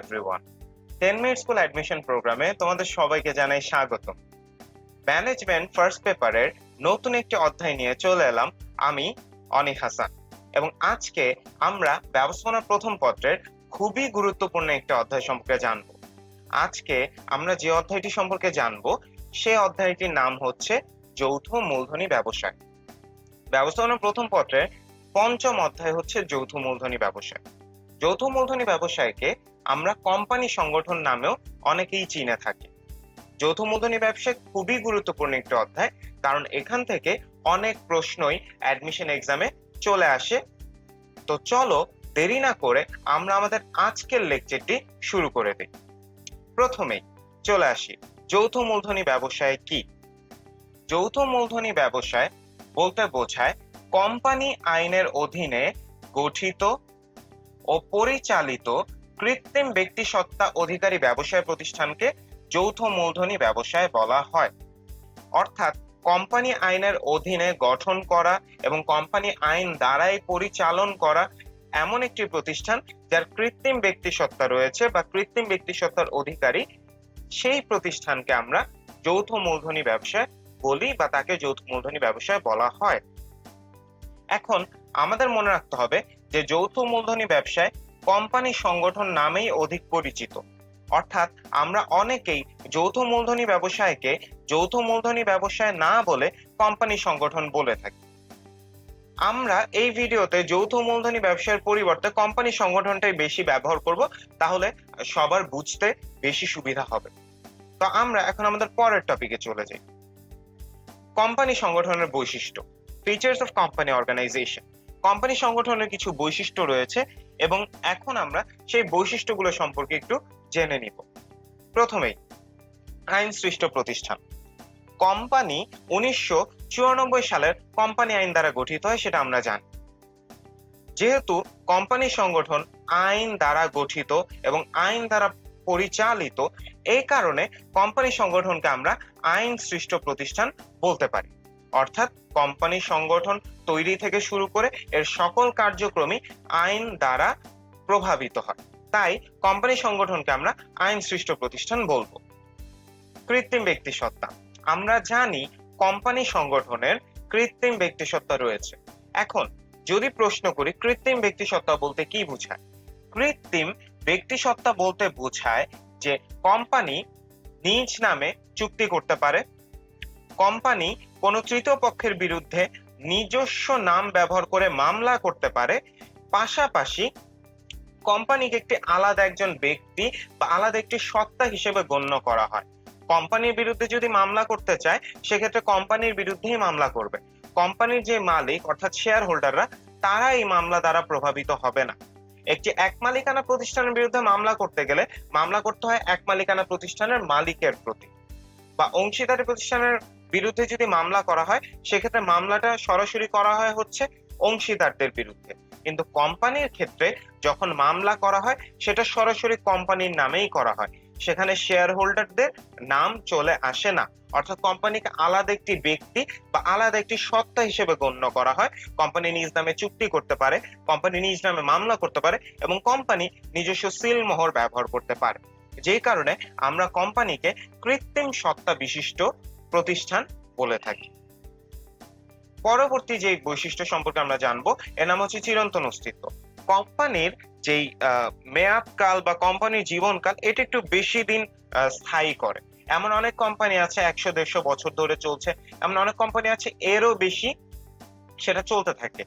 Everyone, 10 minute school admission প্রোগ্রামে তোমাদের সবাইকে জানাই স্বাগতম। ম্যানেজমেন্ট ফার্স্ট পেপারের নতুন একটি অধ্যায় নিয়ে চলে এলাম আমি, অনিক হাসান। এবং আজকে আমরা ব্যবস্থাপনা প্রথম পত্রের খুবই গুরুত্বপূর্ণ একটি অধ্যায় সম্পর্কে জানব। আজকে আমরা যে অধ্যায়টি সম্পর্কে জানব সেই অধ্যায়টির নাম হচ্ছে যৌথ মূলধনী ব্যবসায়। ব্যবস্থাপনা প্রথম পত্রের পঞ্চম অধ্যায় হচ্ছে যৌথ মূলধনী ব্যবসায়। যৌথ মূলধনী ব্যবসায়কে আমরা কোম্পানি সংগঠন নামেও অনেকেই চিনে থাকি। যৌথ মূলধনী ব্যবসায় খুবই গুরুত্বপূর্ণ একটি অধ্যায়, কারণ এখান থেকে অনেক প্রশ্নই অ্যাডমিশন এক্সামে চলে আসে। তো চলো দেরি না করে আমরা আমাদের আজকের লেকচারটি শুরু করে দিই। প্রথমেই চলে আসি যৌথ মূলধনী ব্যবসায় কি। যৌথ মূলধনী ব্যবসায় বলতে বোঝায় কোম্পানি আইনের অধীনে গঠিত ও পরিচালিত কৃত্রিম ব্যক্তিসত্তা অধিকারী ব্যবসায় প্রতিষ্ঠানকে যৌথ মূলধনী ব্যবসায় বলা হয়। অর্থাৎ কোম্পানি আইনের অধীনে গঠন করা এবং কোম্পানি আইন দ্বারাই পরিচালন করা এমন একটি প্রতিষ্ঠান যার কৃত্রিম ব্যক্তিসত্তা রয়েছে বা কৃত্রিম ব্যক্তিসত্তার অধিকারী, সেই প্রতিষ্ঠানকে আমরা যৌথ মূলধনী ব্যবসায় বলি বা তাকে যৌথ মূলধনী ব্যবসায় বলা হয়। এখন আমাদের মনে রাখতে হবে যে যৌথ মূলধনী ব্যবসায় কোম্পানি সংগঠন নামেই অধিক পরিচিত। অর্থাৎ আমরা অনেকেই যৌথ মূলধনী ব্যবসায়কে যৌথ মূলধনী ব্যবসায় না বলে কোম্পানি সংগঠন বলে থাকি। আমরা এই ভিডিওতে যৌথ মূলধনী ব্যবসায়ের পরিবর্তে কোম্পানি সংগঠনটাই বেশি ব্যবহার করব, তাহলে সবার বুঝতে বেশি সুবিধা হবে। তো আমরা এখন আমাদের পরের টপিকে চলে যাই। কোম্পানি সংগঠনের বৈশিষ্ট্য, features of company organisation. Company সংগঠনের কিছু বৈশিষ্ট্য রয়েছে এবং এখন আমরা সেই বৈশিষ্ট্যগুলো সম্পর্কে একটু জেনে নিব। প্রথমেই আইন সৃষ্ট প্রতিষ্ঠান। কোম্পানি 1994 সালের কোম্পানি আইন দ্বারা গঠিত হয়, সেটা আমরা জানি। যেহেতু কোম্পানি সংগঠন আইন দ্বারা গঠিত এবং আইন দ্বারা পরিচালিত, এই কারণে কোম্পানি সংগঠনকে আমরা আইন সৃষ্ট প্রতিষ্ঠান বলতে পারি। অর্থাৎ কোম্পানি সংগঠন তৈরি থেকে শুরু করে এর সকল কার্যক্রমই আইন দ্বারা প্রভাবিত হয়, তাই কোম্পানি সংগঠনকে আমরা আইন সৃষ্ট প্রতিষ্ঠান বলবো। কৃত্রিম ব্যক্তিসত্তা। আমরা জানি কোম্পানি সংগঠনের কৃত্রিম ব্যক্তিসত্তা রয়েছে। এখন যদি প্রশ্ন করি কৃত্রিম ব্যক্তিসত্তা বলতে কি বোঝায়? কৃত্রিম ব্যক্তিসত্তা বলতে বোঝায় যে কোম্পানি নিজ নামে চুক্তি করতে পারে, কোম্পানি কোনো তৃতীয় পক্ষের বিরুদ্ধে নিজস্ব নাম ব্যবহার করে মামলা করতে পারে, পাশাপাশি কোম্পানিকে একটি আলাদা একজন ব্যক্তি বা আলাদা একটি সত্তা হিসেবে গণ্য করা হয়। কোম্পানির বিরুদ্ধে যদি মামলা করতে চায়, সেক্ষেত্রে কোম্পানির বিরুদ্ধেই মামলা করবে। কোম্পানির যে মালিক অর্থাৎ শেয়ার হোল্ডাররা, তারা এই মামলা দ্বারা প্রভাবিত হবে না। একটি এক মালিকানা প্রতিষ্ঠানের বিরুদ্ধে মামলা করতে গেলে মামলা করতে হয় এক মালিকানা প্রতিষ্ঠানের মালিকের প্রতি, বা অংশীদারি প্রতিষ্ঠানের বিরুদ্ধে যদি মামলা করা হয়, সেক্ষেত্রে মামলাটা সরাসরি করা হয় হচ্ছে অংশীদারদের বিরুদ্ধে। কিন্তু কোম্পানির ক্ষেত্রে যখন মামলা করা হয়, সেটা সরাসরি কোম্পানির নামেই করা হয়, সেখানে শেয়ার হোল্ডারদের নাম চলে আসে না। অর্থাৎ কোম্পানিকে আলাদা একটি ব্যক্তি বা আলাদা একটি সত্তা হিসেবে গণ্য করা হয়। কোম্পানি নিজ নামে চুক্তি করতে পারে, কোম্পানি নিজ নামে মামলা করতে পারে এবং কোম্পানি নিজস্ব সিল মোহর ব্যবহার করতে পারে। যেই কারণে আমরা কোম্পানিকে কৃত্রিম সত্তা বিশিষ্ট প্রতিষ্ঠান বলে থাকি। পরবর্তী যে বৈশিষ্ট্য সম্পর্কে আমরা জানবো, এর নাম হচ্ছে চিরন্তন অস্তিত্ব। কোম্পানির যেই মেয়াদকাল বা কোম্পানির জীবনকাল, এটা একটু বেশি দিন স্থায়ী করে। এমন অনেক কোম্পানি আছে 100-150 বছর ধরে চলছে, এমন অনেক কোম্পানি আছে এরও বেশি সেটা চলতে থাকে।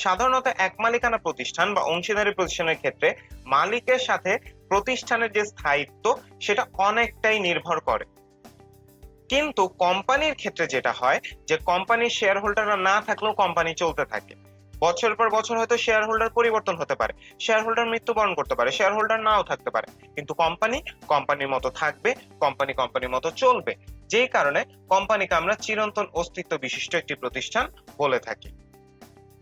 সাধারণত এক মালিকানা প্রতিষ্ঠান বা অংশীদারি প্রতিষ্ঠানের ক্ষেত্রে মালিকের সাথে প্রতিষ্ঠানের যে স্থায়িত্ব, সেটা অনেকটাই নির্ভর করে। কিন্তু কোম্পানির ক্ষেত্রে যেটা হয় যে কোম্পানির শেয়ার হোল্ডাররা না থাকলেও কোম্পানি চলতে থাকে। বছর পর বছর হয়তো শেয়ার হোল্ডার পরিবর্তন হতে পারে, শেয়ার হোল্ডার মৃত্যুবরণ করতে পারে, শেয়ার হোল্ডার নাও থাকতে পারে, কিন্তু কোম্পানি কোম্পানির মতো থাকবে, কোম্পানি কোম্পানির মতো চলবে। যেই কারণে কোম্পানিকে আমরা চিরন্তন অস্তিত্ব বিশিষ্ট একটি প্রতিষ্ঠান বলে থাকি।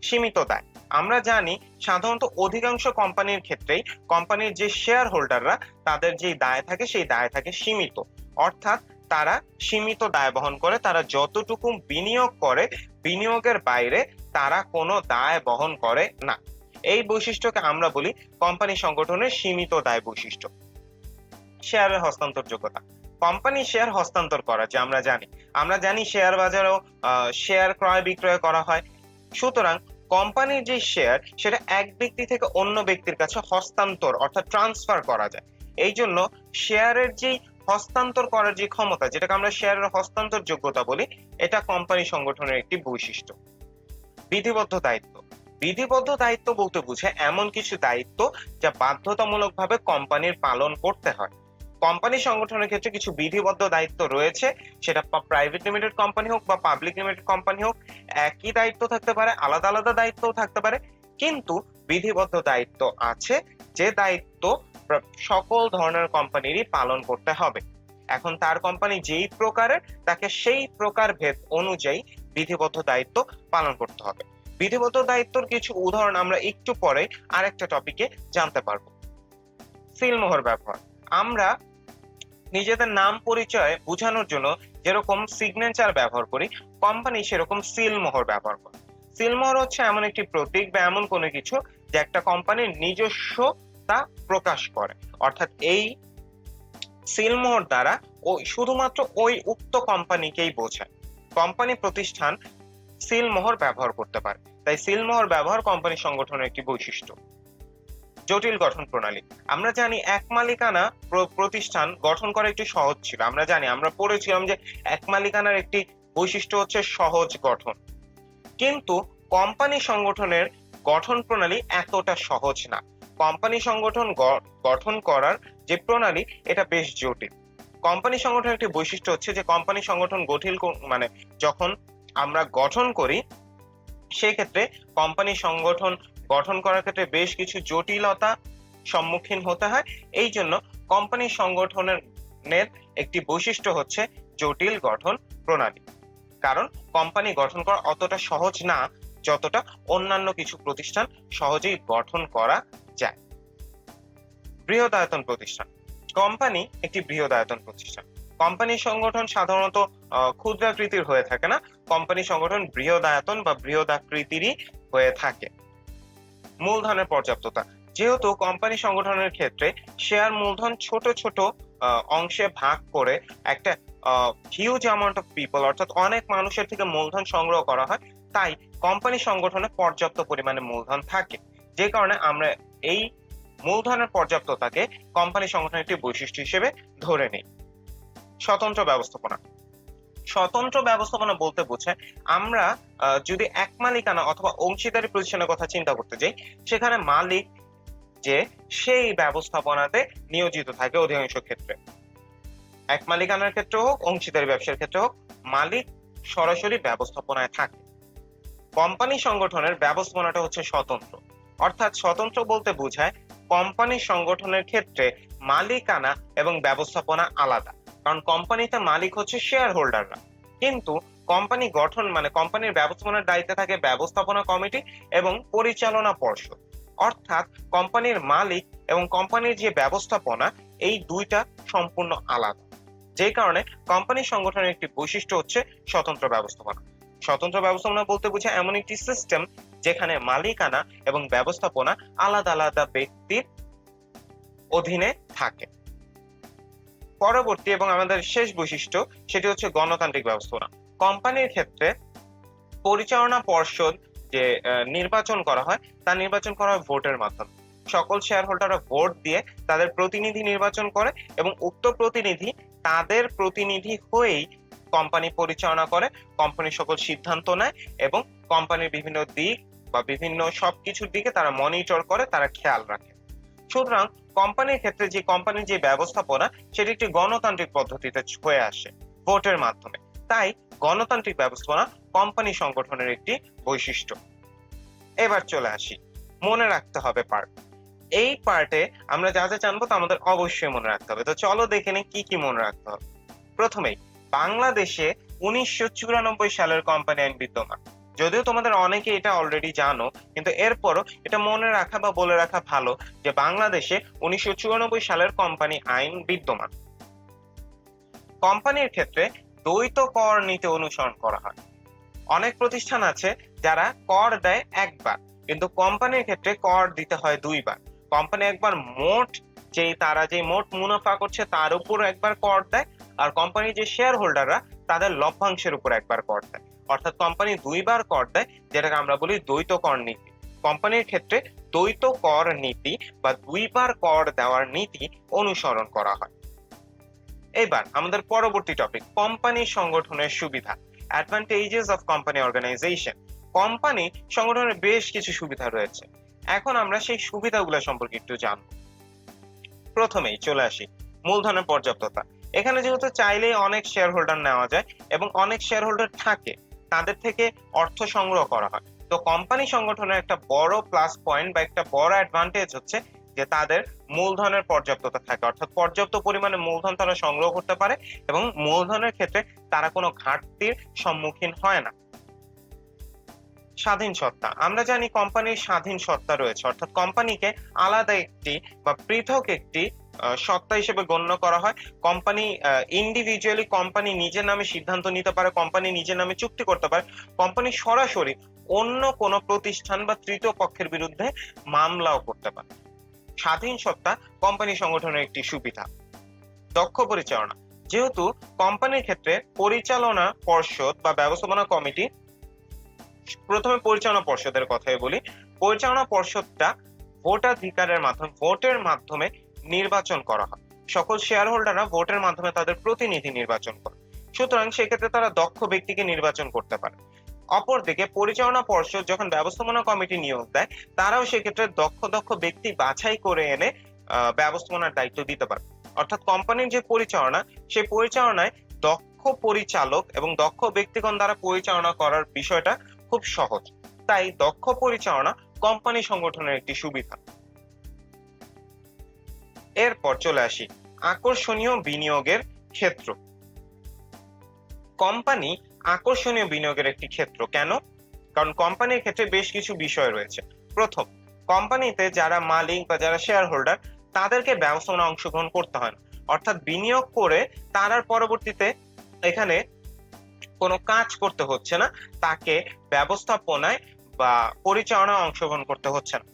সীমিত দায়। আমরা জানি সাধারণত অধিকাংশ কোম্পানির ক্ষেত্রেই কোম্পানির যে শেয়ার হোল্ডাররা, তাদের যে দায় থাকে সেই দায় থাকে সীমিত। অর্থাৎ তারা সীমিত দায় বহন করে, তারা যতটুকু বিনিয়োগ করে বিনিয়োগের বাইরে তারা কোনো দায় বহন করে না। এই বৈশিষ্ট্যকে আমরা বলি কোম্পানি সংগঠনের সীমিত দায় বৈশিষ্ট্য। শেয়ারের হস্তান্তরযোগ্যতা, কোম্পানি শেয়ার হস্তান্তর করা, যে আমরা জানি শেয়ার বাজারেও শেয়ার ক্রয় বিক্রয় করা হয়। সুতরাং কোম্পানির যে শেয়ার সেটা এক ব্যক্তি থেকে অন্য ব্যক্তির কাছে হস্তান্তর অর্থাৎ ট্রান্সফার করা যায়। এই জন্য শেয়ারের যে হস্তান্তর করার যে ক্ষমতা, যেটাকে আমরা শেয়ারের হস্তান্তর যোগ্যতা বলি, এটা কোম্পানি সংগঠনের একটি বৈশিষ্ট্য। বিধিবদ্ধ দায়িত্ব, বিধিবদ্ধ দায়িত্ব বলতে বোঝায় এমন কিছু দায়িত্ব যা বাধ্যতামূলকভাবে কোম্পানির পালন করতে হয়। কোম্পানি সংগঠনের ক্ষেত্রে কিছু বিধিবদ্ধ দায়িত্ব রয়েছে, সেটা প্রাইভেট লিমিটেড কোম্পানি হোক বা পাবলিক লিমিটেড কোম্পানি হোক, একই দায়িত্ব থাকতে পারে, আলাদা আলাদা দায়িত্বও থাকতে পারে, কিন্তু বিধিবদ্ধ দায়িত্ব আছে, যে দায়িত্ব সকল ধরনের কোম্পানিরই পালন করতে হবে। এখন তার কোম্পানি যেই প্রকারের, তাকে সেই প্রকার ভেদ অনুযায়ী বিধিবদ্ধ দায়িত্ব পালন করতে হবে। বিধিবদ্ধ দায়িত্বর কিছু উদাহরণ আমরা একটু পরে আরেকটা টপিকে জানতে পারবো। সিলমোহর ব্যবহার, আমরা নিজেদের নাম পরিচয় বোঝানোর জন্য যেরকম সিগনেচার ব্যবহার করি, কোম্পানি সেরকম সিলমোহর ব্যবহার করে। সিলমোহর হচ্ছে এমন একটি প্রতীক বা এমন কোনো কিছু যে একটা কোম্পানির নিজস্বতা প্রকাশ করে, অর্থাৎ এই সিলমোহর দ্বারা শুধুমাত্র ওই উক্ত কোম্পানিকেই বোঝায়। কোম্পানি প্রতিষ্ঠান সিলমোহর ব্যবহার করতে পারে, তাই সিলমোহর ব্যবহার কোম্পানি সংগঠনের একটি বৈশিষ্ট্য। জটিল গঠন প্রণালী, আমরা জানি এক মালিকানা প্রতিষ্ঠান গঠন করা একটু সহজ ছিল। আমরা পড়েছিলাম যে এক মালিকানার একটি বৈশিষ্ট্য হচ্ছে সহজ গঠন, কিন্তু কোম্পানি সংগঠনের গঠন প্রণালী এতটা সহজ না। কোম্পানি সংগঠন গঠন করার যে প্রণালী, এটা বেশ জটিল। কোম্পানি সংগঠনের একটি বৈশিষ্ট্য হচ্ছে যে কোম্পানি সংগঠন যখন আমরা গঠন করি, সেই ক্ষেত্রে কোম্পানি সংগঠন গঠন করার ক্ষেত্রে বেশ কিছু জটিলতা সম্মুখীন হতে হয়। এই জন্য কোম্পানি সংগঠনের একটি বৈশিষ্ট্য হচ্ছে জটিল গঠন প্রণালী, কারণ কোম্পানি গঠন করা অতটা সহজ না যতটা অন্যান্য কিছু প্রতিষ্ঠান সহজেই গঠন করা যায়। বৃহদায়তন প্রতিষ্ঠান, কোম্পানি একটি বৃহদায়তন প্রতিষ্ঠান। কোম্পানি সংগঠন সাধারণত ক্ষুদ্রাকৃতির হয়ে থাকে না, কোম্পানি সংগঠন বৃহদায়তন বা বৃহদাকৃতিরই হয়ে থাকে। মূলধনের পর্যাপ্ততা, যেহেতু কোম্পানি সংগঠনের ক্ষেত্রে শেয়ার মূলধন ছোট ছোট অংশে ভাগ করে একটা হিউজ অ্যামাউন্ট অফ পিপল, অর্থাৎ অনেক মানুষের থেকে মূলধন সংগ্রহ করা হয়, তাই কোম্পানি সংগঠনে পর্যাপ্ত পরিমাণে মূলধন থাকে। যে কারণে আমরা এই মূলধনের পর্যাপ্ততাকে কোম্পানি সংগঠনের একটি বৈশিষ্ট্য হিসেবে ধরে নিই। স্বতন্ত্র ব্যবস্থাপনা, স্বতন্ত্র ব্যবস্থাপনা বলতে বোঝায় আমরা যদি এক মালিকানা অথবা অংশীদারি প্রতিষ্ঠানের কথা চিন্তা করতে যাই, সেখানে মালিক যে সেই ব্যবস্থাপনাতে নিয়োজিত থাকে অধিকাংশ ক্ষেত্রে। এক মালিকানার ক্ষেত্রে হোক, অংশীদারি ব্যবসার ক্ষেত্রে হোক, মালিক সরাসরি ব্যবস্থাপনায় থাকে। কোম্পানি সংগঠনের ব্যবস্থাপনাটা হচ্ছে স্বতন্ত্র, অর্থাৎ স্বতন্ত্র বলতে বোঝায় কোম্পানি সংগঠনের ক্ষেত্রে মালিকানা এবং ব্যবস্থাপনা আলাদা, কারণ কোম্পানিতে মালিক হচ্ছে শেয়ার হোল্ডাররা, কিন্তু কোম্পানি গঠন কোম্পানির ব্যবস্থাপনার দায়িত্বে থাকে ব্যবস্থাপনা কমিটি এবং পরিচালনা পর্ষদ, অর্থাৎ কোম্পানির মালিক এবং কোম্পানির যে ব্যবস্থাপনা, এই দুইটা সম্পূর্ণ আলাদা। যে কারণে কোম্পানি সংগঠনের একটি বৈশিষ্ট্য হচ্ছে স্বতন্ত্র ব্যবস্থাপনা। স্বতন্ত্র ব্যবস্থাপনা বলতে বোঝায় এমন একটি সিস্টেম যেখানে মালিকানা এবং ব্যবস্থাপনা আলাদা আলাদা ব্যক্তির অধীনে থাকে। পরবর্তী এবং আমাদের শেষ বৈশিষ্ট্য, সেটি হচ্ছে গণতান্ত্রিক ব্যবস্থাপনা। কোম্পানির ক্ষেত্রে পরিচালনা পর্ষদ যে নির্বাচন করা হয়, তা নির্বাচন করা হয় ভোটের মাধ্যমে। সকল শেয়ার হোল্ডাররা ভোট দিয়ে তাদের প্রতিনিধি নির্বাচন করে এবং উক্ত প্রতিনিধি তাদের প্রতিনিধি হয়েই কোম্পানি পরিচালনা করে, কোম্পানির সকল সিদ্ধান্ত নেয় এবং কোম্পানির বিভিন্ন দিক বা বিভিন্ন সবকিছুর দিকে তারা মনিটর করে, তারা খেয়াল রাখে। সুতরাং কোম্পানির ক্ষেত্রে যে কোম্পানির যে ব্যবস্থাপনা, সেটি একটি গণতান্ত্রিক পদ্ধতিতে হয়ে আসে ভোটের মাধ্যমে। তাই গণতান্ত্রিক ব্যবস্থাপনা কোম্পানি সংগঠনের একটি বৈশিষ্ট্য। এবার চলে আসি মনে রাখতে হবে পার্ট। এই পার্টে আমরা যা যা জানবো তা আমাদের অবশ্যই মনে রাখতে হবে। তো চলো দেখে নিই কি কি মনে রাখতে হবে। প্রথমেই বাংলাদেশে 1994 সালের কোম্পানি আইন বিদ্যমান। যদিও তোমাদের অনেকে এটা অলরেডি জানো, কিন্তু এরপরও এটা মনে রাখা বা বলে রাখা ভালো যে বাংলাদেশে 1994 সালের কোম্পানি আইন বিদ্যমান। কোম্পানির ক্ষেত্রে দ্বৈত কর নীতি অনুসরণ করা হয়। অনেক প্রতিষ্ঠান আছে যারা কর দেয় একবার, কিন্তু কোম্পানির ক্ষেত্রে কর দিতে হয় দুইবার। কোম্পানি একবার মোট তারা যে মোট মুনাফা করছে তার উপর একবার কর দেয়, আর কোম্পানির যে শেয়ার হোল্ডাররা তাদের লভ্যাংশের উপর একবার কর দেয়। অর্থাৎ কোম্পানি দুইবার কর দেয়, যেটাকে আমরা বলি দ্বৈত কর নীতি। কোম্পানির ক্ষেত্রে দ্বৈত কর নীতি বা দুইবার কর দেওয়ার নীতি অনুসরণ করা হয়। এবার আমাদের পরবর্তী টপিক, কোম্পানি সংগঠনের সুবিধা, advantages of company organisation. Company সংগঠনের বেশ কিছু সুবিধা রয়েছে, এখন আমরা সেই সুবিধাগুলো সম্পর্কে একটু জানব। প্রথমেই চলে আসি মূলধনের পর্যাপ্ততা। এখানে যেহেতু চাইলেই অনেক শেয়ার হোল্ডার নেওয়া যায় এবং অনেক শেয়ার হোল্ডার থাকে, তাদের থেকে অর্থ সংগ্রহ করা হয়। তো কোম্পানি সংগঠনের একটা বড় প্লাস পয়েন্ট বা একটা বড় অ্যাডভান্টেজ হচ্ছে যে তাদের মূলধনের পর্যাপ্ততা থাকে, অর্থাৎ পর্যাপ্ত পরিমাণে মূলধন তারা সংগ্রহ করতে পারে এবং মূলধনের ক্ষেত্রে তারা কোনো ঘাটতির সম্মুখীন হয় না। স্বাধীন সত্তা, আমরা জানি কোম্পানির স্বাধীন সত্তা রয়েছে, অর্থাৎ কোম্পানিকে আলাদা একটি বা পৃথক একটি সত্তা হিসেবে গণ্য করা হয়। কোম্পানি ইন্ডিভিজুয়ালি কোম্পানি নিজের নামে সিদ্ধান্ত নিতে পারে, কোম্পানি নিজের নামে চুক্তি করতে পারে, কোম্পানি সরাসরি অন্য কোনো প্রতিষ্ঠান বা তৃতীয় পক্ষের বিরুদ্ধে মামলাও করতে পারে। স্বাধীন সত্তা কোম্পানি সংগঠনের একটি সুবিধা। দক্ষ পরিচালনা, যেহেতু কোম্পানির ক্ষেত্রে পরিচালনা পর্ষদ বা ব্যবস্থাপনা কমিটি, প্রথমে পরিচালনা পর্ষদের কথাই বলি, পরিচালনা পর্ষদটা ভোটাধিকারের মাধ্যমে, ভোটের মাধ্যমে নির্বাচন করা হয়। সকল শেয়ার হোল্ডাররা ভোটের মাধ্যমে তাদের প্রতিনিধি নির্বাচন করে, সুতরাং সেক্ষেত্রে তারা দক্ষ ব্যক্তিকে নির্বাচন করতে পারে। অপরদিকে পরিচালনা পর্ষদ যখন ব্যবস্থাপনা কমিটি নিয়োগ দেয়, তারাও সেক্ষেত্রে দক্ষ ব্যক্তি বাছাই করে এনে ব্যবস্থাপনার দায়িত্ব দিতে পারে। অর্থাৎ কোম্পানির যে পরিচালনা, সেই পরিচালনায় দক্ষ পরিচালক এবং দক্ষ ব্যক্তিগণ দ্বারা পরিচালনা করার বিষয়টা খুব সহজ। তাই দক্ষ পরিচালনা কোম্পানি সংগঠনের একটি সুবিধা। এরপর চলে আসি আকর্ষণীয় বিনিয়োগের ক্ষেত্র। কোম্পানি আকর্ষণীয় বিনিয়োগের একটি ক্ষেত্র কেন? কারণ কোম্পানির ক্ষেত্রে বেশ কিছু বিষয় রয়েছে। প্রথম, কোম্পানিতে যারা মালিক বা যারা শেয়ার হোল্ডার, তাদেরকে ব্যবস্থাপনা অংশগ্রহণ করতে হয় না, অর্থাৎ বিনিয়োগ করে তার পরবর্তীতে এখানে কোনো কাজ করতে হচ্ছে না, তাকে ব্যবস্থাপনায় বা পরিচালনায় অংশগ্রহণ করতে হচ্ছে না।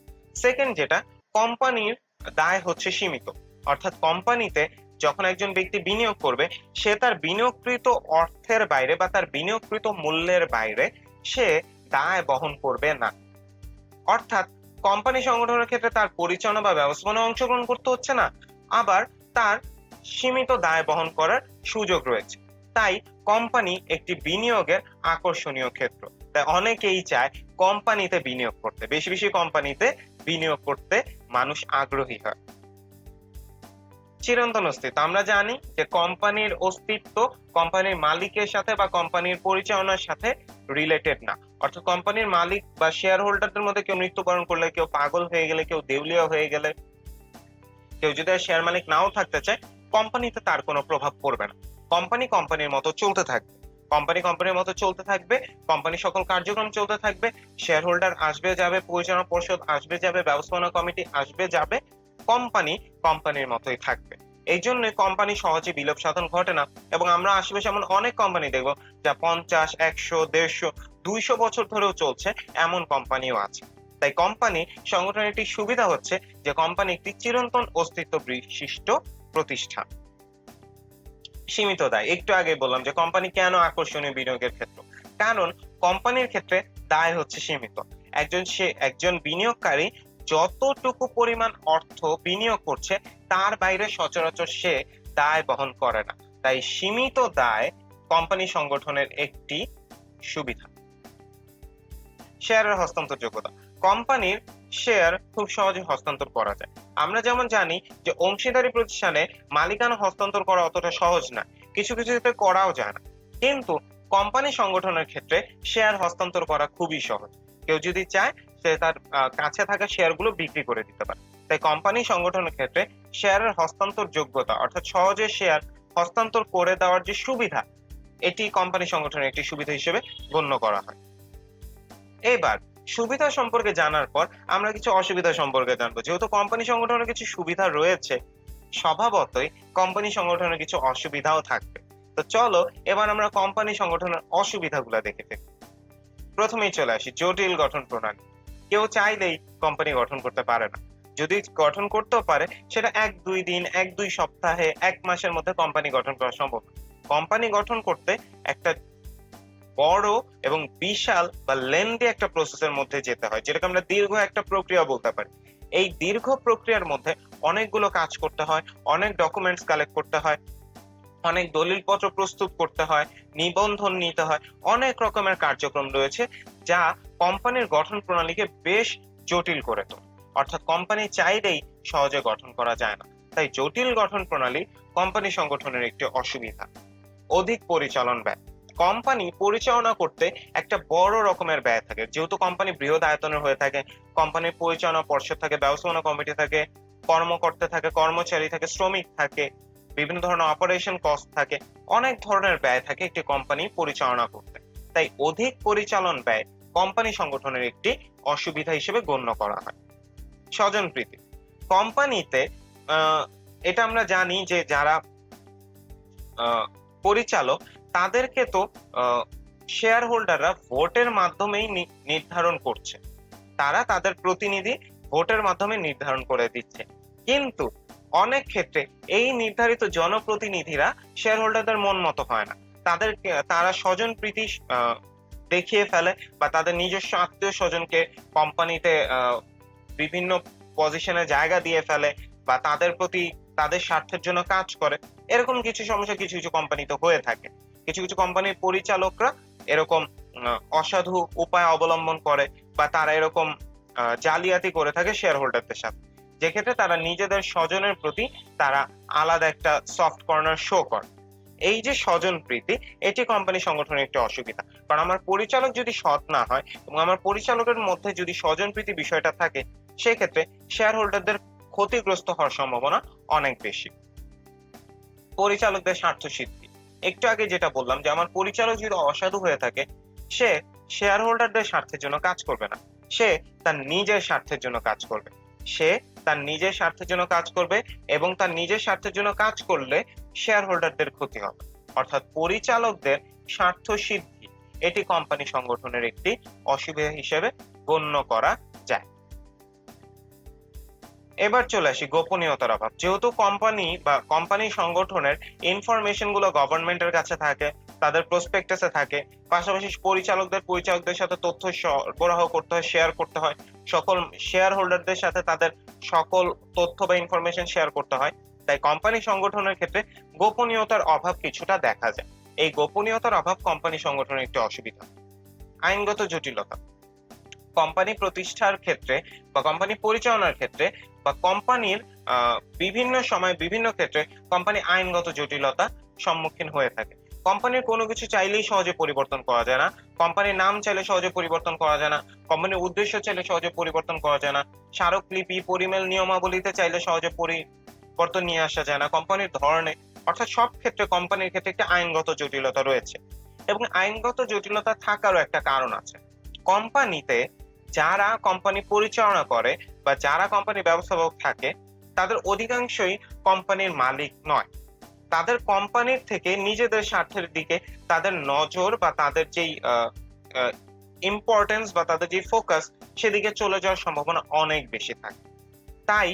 সেকেন্ড, যেটা, কোম্পানির দায় হচ্ছে সীমিত, অর্থাৎ কোম্পানিতে যখন একজন ব্যক্তি বিনিয়োগ করবে, সে তার বিনিয়োগকৃত অর্থের বাইরে বা তার বিনিয়োগকৃত মূল্যের বাইরে সে দায় বহন করবে না। অর্থাৎ কোম্পানি সংগঠনের ক্ষেত্রে তার পরিচালনা বা ব্যবস্থাপনায় অংশগ্রহণ করতে হচ্ছে না, আবার তার সীমিত দায় বহন করার সুযোগ রয়েছে। তাই কোম্পানি একটি বিনিয়োগের আকর্ষণীয় ক্ষেত্র। তাই অনেকেই চায় কোম্পানিতে বিনিয়োগ করতে, বেশি বেশি কোম্পানিতে বিনিয়োগ করতে মানুষ আগ্রহী হয়। চিরন্তন অস্তিত্ব, আমরা জানি যে কোম্পানির অস্তিত্ব কোম্পানির মালিকের সাথে বা কোম্পানির পরিচালনার সাথে রিলেটেড না। অর্থাৎ কোম্পানির মালিক বা শেয়ার হোল্ডারদের মধ্যে কেউ মৃত্যুবরণ করলে, কেউ পাগল হয়ে গেলে, কেউ দেউলিয়া হয়ে গেলে, কেউ যদি শেয়ার মালিক নাও থাকতে চায়, কোম্পানিতে তার কোনো প্রভাব পড়বে না। কোম্পানি কোম্পানির মতো চলতে থাকবে, কোম্পানির মতো চলতে থাকবে, কোম্পানি সকল কার্যক্রম চলতে থাকবে, শেয়ার হোল্ডার আসবে যাবে, পরিচালনা পর্ষদ আসবে যাবে, ব্যবস্থাপনা কমিটি আসবে যাবে, কোম্পানি কোম্পানির মতোই থাকবে। এই জন্যই কোম্পানি সহজে বিলোপ সাধন ঘটে না, এবং আমরা আশেপাশে এমন অনেক কোম্পানি দেখবো যা 50, 100, 150, 200 বছর ধরেও চলছে, এমন কোম্পানিও আছে। তাই কোম্পানি সংগঠনের একটি সুবিধা হচ্ছে যে কোম্পানি একটি চিরন্তন অস্তিত্ব বিশিষ্ট প্রতিষ্ঠান। সীমিত দায়, একটু আগে বললাম যে কোম্পানি কেন আকর্ষণীয় বিনিয়োগের ক্ষেত্র, কারণ কোম্পানির ক্ষেত্রে দায় হচ্ছে সীমিত। একজন বিনিয়োগকারী যতটুকু পরিমাণ অর্থ বিনিয়োগ করছে তার বাইরে সচরাচর সে দায় বহন করে না। তাই সীমিত দায় কোম্পানি সংগঠনের একটি সুবিধা। শেয়ারের হস্তান্তরযোগ্যতা, কোম্পানির শেয়ার খুব সহজে হস্তান্তর করা যায়। আমরা যেমন জানি যে অংশীদারি প্রতিষ্ঠানে মালিকানা হস্তান্তর করা অতটা সহজ না, কিছু কিছু ক্ষেত্রে করাও যায় না, কিন্তু কোম্পানি সংগঠনের ক্ষেত্রে শেয়ার হস্তান্তর করা খুবই সহজ। কেউ যদি চায় সে তার কাছে থাকা শেয়ারগুলো বিক্রি করে দিতে পারে। তাই কোম্পানি সংগঠনের ক্ষেত্রে শেয়ারের হস্তান্তর যোগ্যতা, অর্থাৎ সহজে শেয়ার হস্তান্তর করে দেওয়ার যে সুবিধা, এটি কোম্পানি সংগঠনের একটি সুবিধা হিসেবে গণ্য করা হয়। এবার সুবিধা সম্পর্কে জানার পর আমরা কিছু অসুবিধা সম্পর্কে জানবো। যেহেতু কোম্পানি সংগঠনের কিছু সুবিধা রয়েছে, স্বভাবতই কোম্পানি সংগঠনের কিছু অসুবিধাও থাকবে। তো চলো এবার আমরা কোম্পানি সংগঠনের অসুবিধাগুলো দেখে ফেলি। প্রথমেই চলে আসি জটিল গঠন প্রণালী। কেউ চাইলেই কোম্পানি গঠন করতে পারে না। যদি গঠন করতেও পারে সেটা ১-২ দিন, ১-২ সপ্তাহে, ১ মাসের মধ্যে কোম্পানি গঠন করা সম্ভব না। কোম্পানি গঠন করতে একটা বড় এবং বিশাল বা লেন্দি একটা প্রসেসের মধ্যে যেতে হয়, যেটাকে আমরা দীর্ঘ একটা প্রক্রিয়া বলতে পারি। এই দীর্ঘ প্রক্রিয়ার মধ্যে অনেকগুলো কাজ করতে হয়, অনেক ডকুমেন্টস কালেক্ট করতে হয়, অনেক দলিলপত্র প্রস্তুত করতে হয়, নিবন্ধন নিতে হয়, অনেক রকমের কার্যক্রম রয়েছে যা কোম্পানির গঠন প্রণালীকে বেশ জটিল করে তোলে। অর্থাৎ কোম্পানি চাইলেই সহজে গঠন করা যায় না। তাই জটিল গঠন প্রণালী কোম্পানি সংগঠনের একটি অসুবিধা। অধিক পরিচালন ব্যয়। কোম্পানি পরিচালনা করতে একটা বড় রকমের ব্যয় থাকে। যেহেতু কোম্পানি বৃহৎ আয়তনের হয়ে থাকে, কোম্পানির পরিচালনা পর্ষদ থাকে, ব্যবস্থাপনা কমিটি থাকে, কর্মকর্তা থাকে, কর্মচারী থাকে, শ্রমিক থাকে, বিভিন্ন ধরনের অপারেশন কস্ট থাকে, অনেক ধরনের ব্যয় থাকে একটি কোম্পানি পরিচালনা করতে। তাই অধিক পরিচালন ব্যয় কোম্পানি সংগঠনের একটি অসুবিধা হিসেবে গণ্য করা হয়। স্বজনপ্রীতি। কোম্পানিতে এটা আমরা জানি যে যারা পরিচালক তাদেরকে তো শেয়ার হোল্ডাররা ভোটের মাধ্যমেই নির্ধারণ করছে। তারা তাদের প্রতিনিধি ভোটের মাধ্যমে নির্ধারণ করে দিচ্ছে। কিন্তু অনেক ক্ষেত্রে এই নির্ধারিত জনপ্রতিনিধিরা শেয়ার হোল্ডারদের মন মতো হয় না। তারা স্বজনপ্রীতি দেখিয়ে ফেলে বা তাদের নিজস্ব আত্মীয় স্বজনকে কোম্পানিতে বিভিন্ন পজিশনে জায়গা দিয়ে ফেলে বা তাদের প্রতি তাদের স্বার্থের জন্য কাজ করে। এরকম কিছু সমস্যা কিছু কিছু কোম্পানিতে হয়ে থাকে। কিছু কিছু কোম্পানির পরিচালকরা এরকম অসাধু উপায় অবলম্বন করে বা তারা এরকম জালিয়াতি করে থাকে শেয়ার হোল্ডারদের সাথে, যে ক্ষেত্রে তারা নিজেদের স্বজনের প্রতি তারা আলাদা একটা সফট কর্নার শো করে। এই যে স্বজন প্রীতি, এটি কোম্পানি সংগঠনের একটি অসুবিধা। কারণ আমার পরিচালক যদি সৎ না হয় এবং আমার পরিচালকের মধ্যে যদি স্বজন প্রীতি বিষয়টা থাকে, সেক্ষেত্রে শেয়ার হোল্ডারদের ক্ষতিগ্রস্ত হওয়ার সম্ভাবনা অনেক বেশি। পরিচালকদের স্বার্থ সিদ্ধি। একটু আগে যেটা বললাম যে আমার পরিচালক যদি অসাধু হয়ে থাকে, সে শেয়ার হোল্ডারদের স্বার্থের জন্য কাজ করবে না, সে তার নিজের স্বার্থের জন্য কাজ করবে। সে তার নিজের স্বার্থের জন্য কাজ করবে এবং তার নিজের স্বার্থের জন্য কাজ করলে শেয়ার হোল্ডারদের ক্ষতি হবে। অর্থাৎ পরিচালকদের স্বার্থ সিদ্ধি, এটি কোম্পানি সংগঠনের একটি অসুবিধা হিসেবে গণ্য করা যায়। এবার চলে আসি গোপনীয়তার অভাব। যেহেতু কোম্পানি বা কোম্পানি সংগঠনের ইনফরমেশন গুলো গভর্নমেন্টের কাছে থাকে, তাদের প্রসপেক্টাসে থাকে, পাশাপাশি পরিচালকদের সাথে তথ্য সরবরাহ করতে হয়, শেয়ার করতে হয়, সকল শেয়ার হোল্ডারদের সাথে তাদের সকল তথ্য বা ইনফরমেশন শেয়ার করতে হয়। তাই কোম্পানি সংগঠনের ক্ষেত্রে গোপনীয়তার অভাব কিছুটা দেখা যায়। এই গোপনীয়তার অভাব কোম্পানি সংগঠনের একটি অসুবিধা। আইনগত জটিলতা। কোম্পানি প্রতিষ্ঠার ক্ষেত্রে বা কোম্পানি পরিচালনার ক্ষেত্রে বা কোম্পানির বিভিন্ন সময় বিভিন্ন ক্ষেত্রে কোম্পানি আইনগত জটিলতা সম্মুখীন হয়ে থাকে। কোম্পানির কোনো কিছু চাইলেই সহজে পরিবর্তন করা যায় না, কোম্পানির নাম চাইলে সহজে পরিবর্তন করা যায় না, কোম্পানির উদ্দেশ্য চাইলে সহজে পরিবর্তন করা যায় না, স্মারকলিপি পরিমেল নিয়মাবলীতে চাইলে সহজে পরিবর্তন নিয়ে আসা যায় না, কোম্পানির ধরনে, অর্থাৎ সব ক্ষেত্রে কোম্পানির ক্ষেত্রে একটা আইনগত জটিলতা রয়েছে। এবং আইনগত জটিলতা থাকারও একটা কারণ আছে। কোম্পানিতে যারা কোম্পানি পরিচালনা করে বা যারা কোম্পানির ব্যবস্থাপক থাকে, তাদের অধিকাংশই কোম্পানির মালিক নয়। তাদের কোম্পানির থেকে নিজেদের স্বার্থের দিকে তাদের নজর বা তাদের যেই ইম্পর্টেন্স বা তাদের যে ফোকাস, সেদিকে চলে যাওয়ার সম্ভাবনা অনেক বেশি থাকে। তাই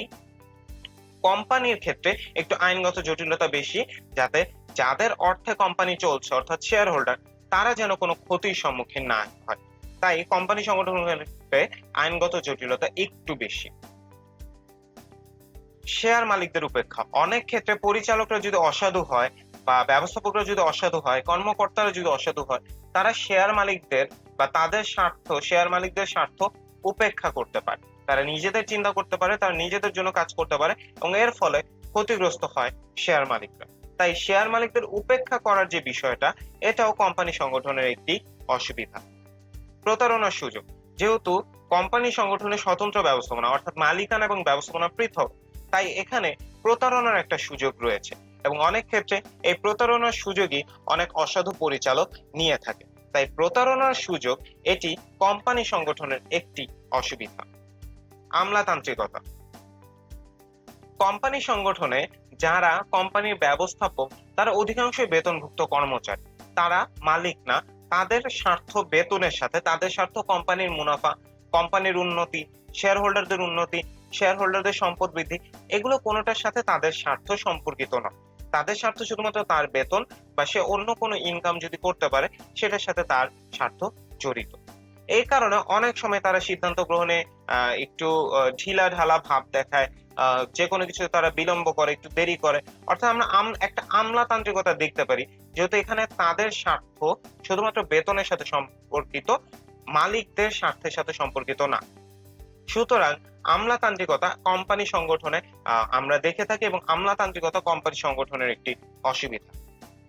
কোম্পানির ক্ষেত্রে একটু আইনগত জটিলতা বেশি, যাতে যাদের অর্থে কোম্পানি চলছে অর্থাৎ শেয়ার হোল্ডার, তারা যেন কোনো ক্ষতির সম্মুখীন না হয়। তাই কোম্পানি সংগঠনের আইনগত জটিলতা একটু বেশি। শেয়ার মালিকদের উপেক্ষা। অনেক ক্ষেত্রে পরিচালকরা যদি অসাধু হয় বা ব্যবস্থাপকরা যদি অসাধু হয়, কর্মকর্তারা যদি অসাধু হয়, তারা শেয়ার মালিকদের বা তাদের স্বার্থ, শেয়ার মালিকদের স্বার্থ উপেক্ষা করতে পারে। তারা নিজেদের চিন্তা করতে পারে, তারা নিজেদের জন্য কাজ করতে পারে এবং এর ফলে ক্ষতিগ্রস্ত হয় শেয়ার মালিকরা। তাই শেয়ার মালিকদের উপেক্ষা করার যে বিষয়টা, এটাও কোম্পানি সংগঠনের একটি অসুবিধা। প্রতারণার সুযোগ। যেহেতু কোম্পানি সংগঠনের স্বতন্ত্র ব্যবস্থাপনা অর্থাৎ মালিকানা এবং ব্যবস্থাপনা পৃথক, তাই এখানে প্রতারণার একটা সুযোগ রয়েছে এবং অনেক ক্ষেত্রে এই প্রতারণার সুযোগই অনেক অসাধু পরিচালক নিয়ে থাকে। তাই প্রতারণার সুযোগ, এটি কোম্পানি সংগঠনের একটি অসুবিধা। আমলাতান্ত্রিকতা। কোম্পানি সংগঠনে যারা কোম্পানির ব্যবস্থাপক, তারা অধিকাংশই বেতনভুক্ত কর্মচারী, তারা মালিক না। তাদের স্বার্থ বেতনের সাথে, তাদের স্বার্থ কোম্পানির মুনাফা কোম্পানির উন্নতি, শেয়ার হোল্ডারদের উন্নতি, শেয়ার হোল্ডারদের সম্পদ বৃদ্ধি, এগুলো কোনোটার সাথে তাদের স্বার্থ সম্পর্কিত নয়। তাদের স্বার্থ শুধুমাত্র তার বেতন বা সে অন্য কোনো ইনকাম যদি করতে পারে সেটার সাথে তার স্বার্থ জড়িত। এই কারণে অনেক সময় তারা সিদ্ধান্ত গ্রহণে একটু ঢিলাঢালা ভাব দেখায়, যে কোনো কিছু তারা বিলম্ব করে, একটু দেরি করে। অর্থাৎ আমরা একটা আমলাতান্ত্রিকতা দেখতে পারি, যেহেতু এখানে তাদের স্বার্থ শুধুমাত্র বেতনের সাথে সম্পর্কিত, মালিকদের স্বার্থের সাথে সম্পর্কিত না। সুতরাং আমলাতান্ত্রিকতা কোম্পানি সংগঠনে আমরা দেখে থাকি, এবং আমলাতান্ত্রিকতা কোম্পানি সংগঠনের একটি অসুবিধা।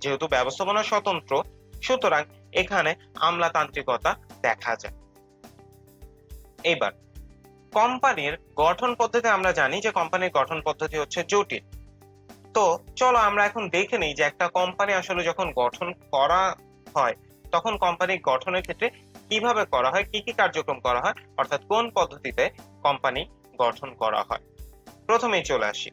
যেহেতু ব্যবস্থাপনা স্বতন্ত্র, সুতরাং এখানে আমলাতান্ত্রিকতা দেখা যায়। এবার কোম্পানির গঠন পদ্ধতি, আমরা জানি যে কোম্পানির গঠন পদ্ধতি হচ্ছে জটিল। তো চলো আমরা এখন দেখে নিই যে একটা কোম্পানি আসলে যখন গঠন করা হয় তখন কোম্পানি গঠনের ক্ষেত্রে কিভাবে করা হয়, কি কি কার্যক্রম করা হয়, অর্থাৎ কোন পদ্ধতিতে কোম্পানি গঠন করা হয়। প্রথমেই চলে আসি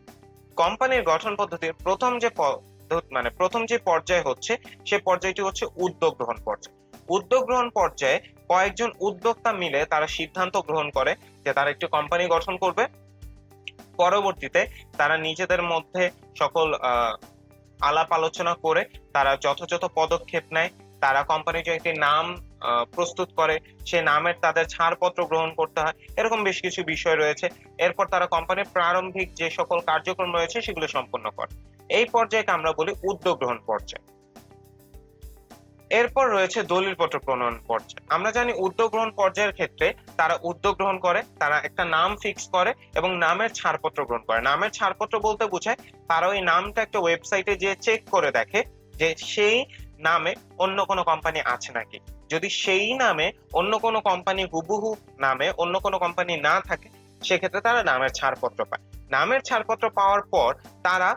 কোম্পানির গঠন পদ্ধতির প্রথম যে পর্যায় হচ্ছে, সে পর্যায়টি হচ্ছে উদ্যোগ গ্রহণ পর্যায়। উদ্যোগ গ্রহণ পর্যায়ে কয়েকজন উদ্যোক্তা মিলে তারা সিদ্ধান্ত গ্রহণ করে যে তারা একটি কোম্পানি গঠন করবে। পরবর্তীতে তারা নিজেদের মধ্যে সকল আলাপ আলোচনা করে তারা যথাযথ পদক্ষেপ নেয়। তারা কোম্পানির যে একটি নাম প্রস্তুত করে, সে নামের তাদের ছাড়পত্র গ্রহণ করতে হয়, এরকম বেশ কিছু বিষয় রয়েছে। এরপর তারা কোম্পানির প্রারম্ভিক যে সকল কার্যক্রম রয়েছে সেগুলো সম্পন্ন করে। এই পর্যায়কে আমরা বলি উদ্যোগ গ্রহণ পর্যায়। এরপর রয়েছে দলিলপত্র প্রণয়ন পর্যায়। আমরা জানি উদ্যোগ গ্রহণ পর্যায়ের ক্ষেত্রে তারা উদ্যোগ গ্রহণ করে, তারা একটা নাম ফিক্স করে এবং নামের ছাড়পত্র গ্রহণ করে। নামের ছাড়পত্র বলতে বোঝায় তারা ওই নামটা একটা ওয়েবসাইটে গিয়ে চেক করে দেখে যে সেই নামে অন্য কোনো কোম্পানি আছে নাকি। যদি সেই নামে অন্য কোনো কোম্পানি, হুবহু নামে অন্য কোনো কোম্পানি না থাকে, সেক্ষেত্রে তারা নামের ছাড়পত্র পায়। নামের ছাড়পত্র পাওয়ার পর তারা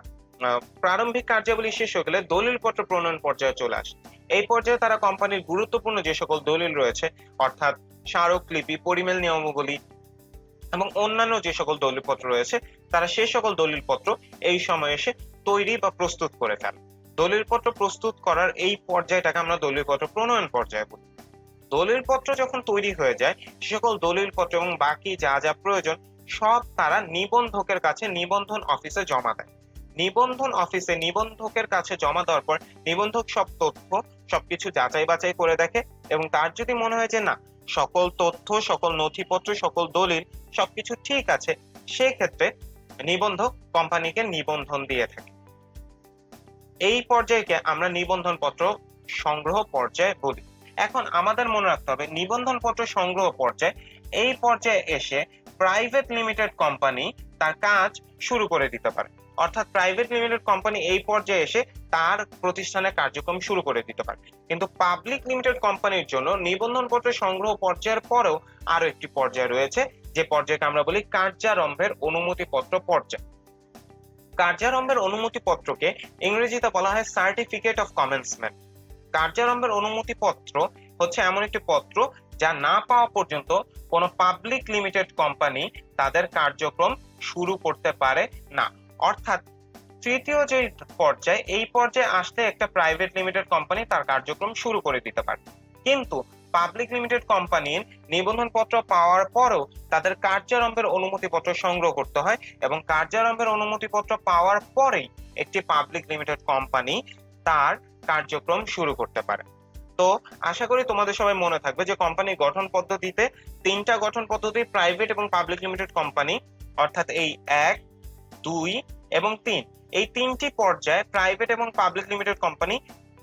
প্রারম্ভিক কার্যাবলী শেষ হয়ে গেলে দলিলপত্র প্রণয়ন পর্যায়ে চলে আসে। এই পর্যায়ে তারা কোম্পানির গুরুত্বপূর্ণ যে সকল দলিল রয়েছে, অর্থাৎ স্মারকলিপি, পরিমেল নিয়মাবলী এবং অন্যান্য যে সকল দলিলপত্র রয়েছে, তারা সেই সকল দলিলপত্র এই সময় এসে তৈরি বা প্রস্তুত করে ফেলে। দলিলপত্র প্রস্তুত করার এই পর্যায়টাকে আমরা দলিলপত্র প্রণয়ন পর্যায়ে বলি। দলিলপত্র যখন তৈরি হয়ে যায়, সে সকল দলিলপত্র এবং বাকি যা যা প্রয়োজন সব তারা নিবন্ধকের কাছে নিবন্ধন অফিসে জমা দেয়। নিবন্ধন অফিসে নিবন্ধকের কাছে জমা দেওয়ার পর নিবন্ধক সব তথ্য সবকিছু যাচাই বাছাই করে দেখে, এবং তার যদি মনে হয় যে না, সকল তথ্য, সকল নথিপত্র, সকল দলিল সবকিছু ঠিক আছে, সেক্ষেত্রে নিবন্ধক কোম্পানিকে নিবন্ধন দিয়ে থাকে। এই পর্যায়কে আমরা নিবন্ধন পত্র সংগ্রহ পর্যায়ে বলি। এখন আমাদের মনে রাখতে হবে, নিবন্ধন পত্র সংগ্রহ পর্যায়ে, এই পর্যায়ে এসে প্রাইভেট লিমিটেড কোম্পানি তার কাজ শুরু করে দিতে পারে। অর্থাৎ প্রাইভেট লিমিটেড কোম্পানি এই পর্যায়ে এসে তার প্রতিষ্ঠানের কার্যক্রম শুরু করে দিতে পারে। কিন্তু পাবলিক লিমিটেড কোম্পানির জন্য নিবন্ধন পত্র সংগ্রহ পর্যায়ের পরেও আরো একটি পর্যায় রয়েছে, যে পর্যায়কে আমরা বলি কার্যারম্ভের অনুমতিপত্র পর্যায়। কার্যারম্ভের অনুমতিপত্রকে ইংরেজিতে বলা হয় সার্টিফিকেট অফ কমেন্সমেন্ট। কার্যারম্ভের অনুমতিপত্র হচ্ছে এমন একটি পত্র যা না পাওয়া পর্যন্ত কোনো পাবলিক লিমিটেড কোম্পানি তাদের কার্যক্রম শুরু করতে পারে না। অর্থাৎ তৃতীয় যে পর্যায়, এই পর্যায়ে আসতে একটা প্রাইভেট লিমিটেড কোম্পানি তার কার্যক্রম শুরু করে দিতে পারে, কিন্তু পাবলিক লিমিটেড কোম্পানির নিবন্ধন পত্র পাওয়ার পরেও তাদের কার্যারম্ভের অনুমতিপত্র সংগ্রহ করতে হয়, এবং কার্যারম্ভের অনুমতিপত্র পাওয়ার পরেই একটি পাবলিক লিমিটেড কোম্পানি তার কার্যক্রম শুরু করতে পারে। তো আশা করি তোমাদের সবাই মনে থাকবে যে কোম্পানি গঠন পদ্ধতিতে তিনটা গঠন পদ্ধতি, প্রাইভেট এবং পাবলিক লিমিটেড কোম্পানি, অর্থাৎ এই 1, 2 এবং 3, এই তিনটি পর্যায়ে প্রাইভেট এবং পাবলিক লিমিটেড কোম্পানি,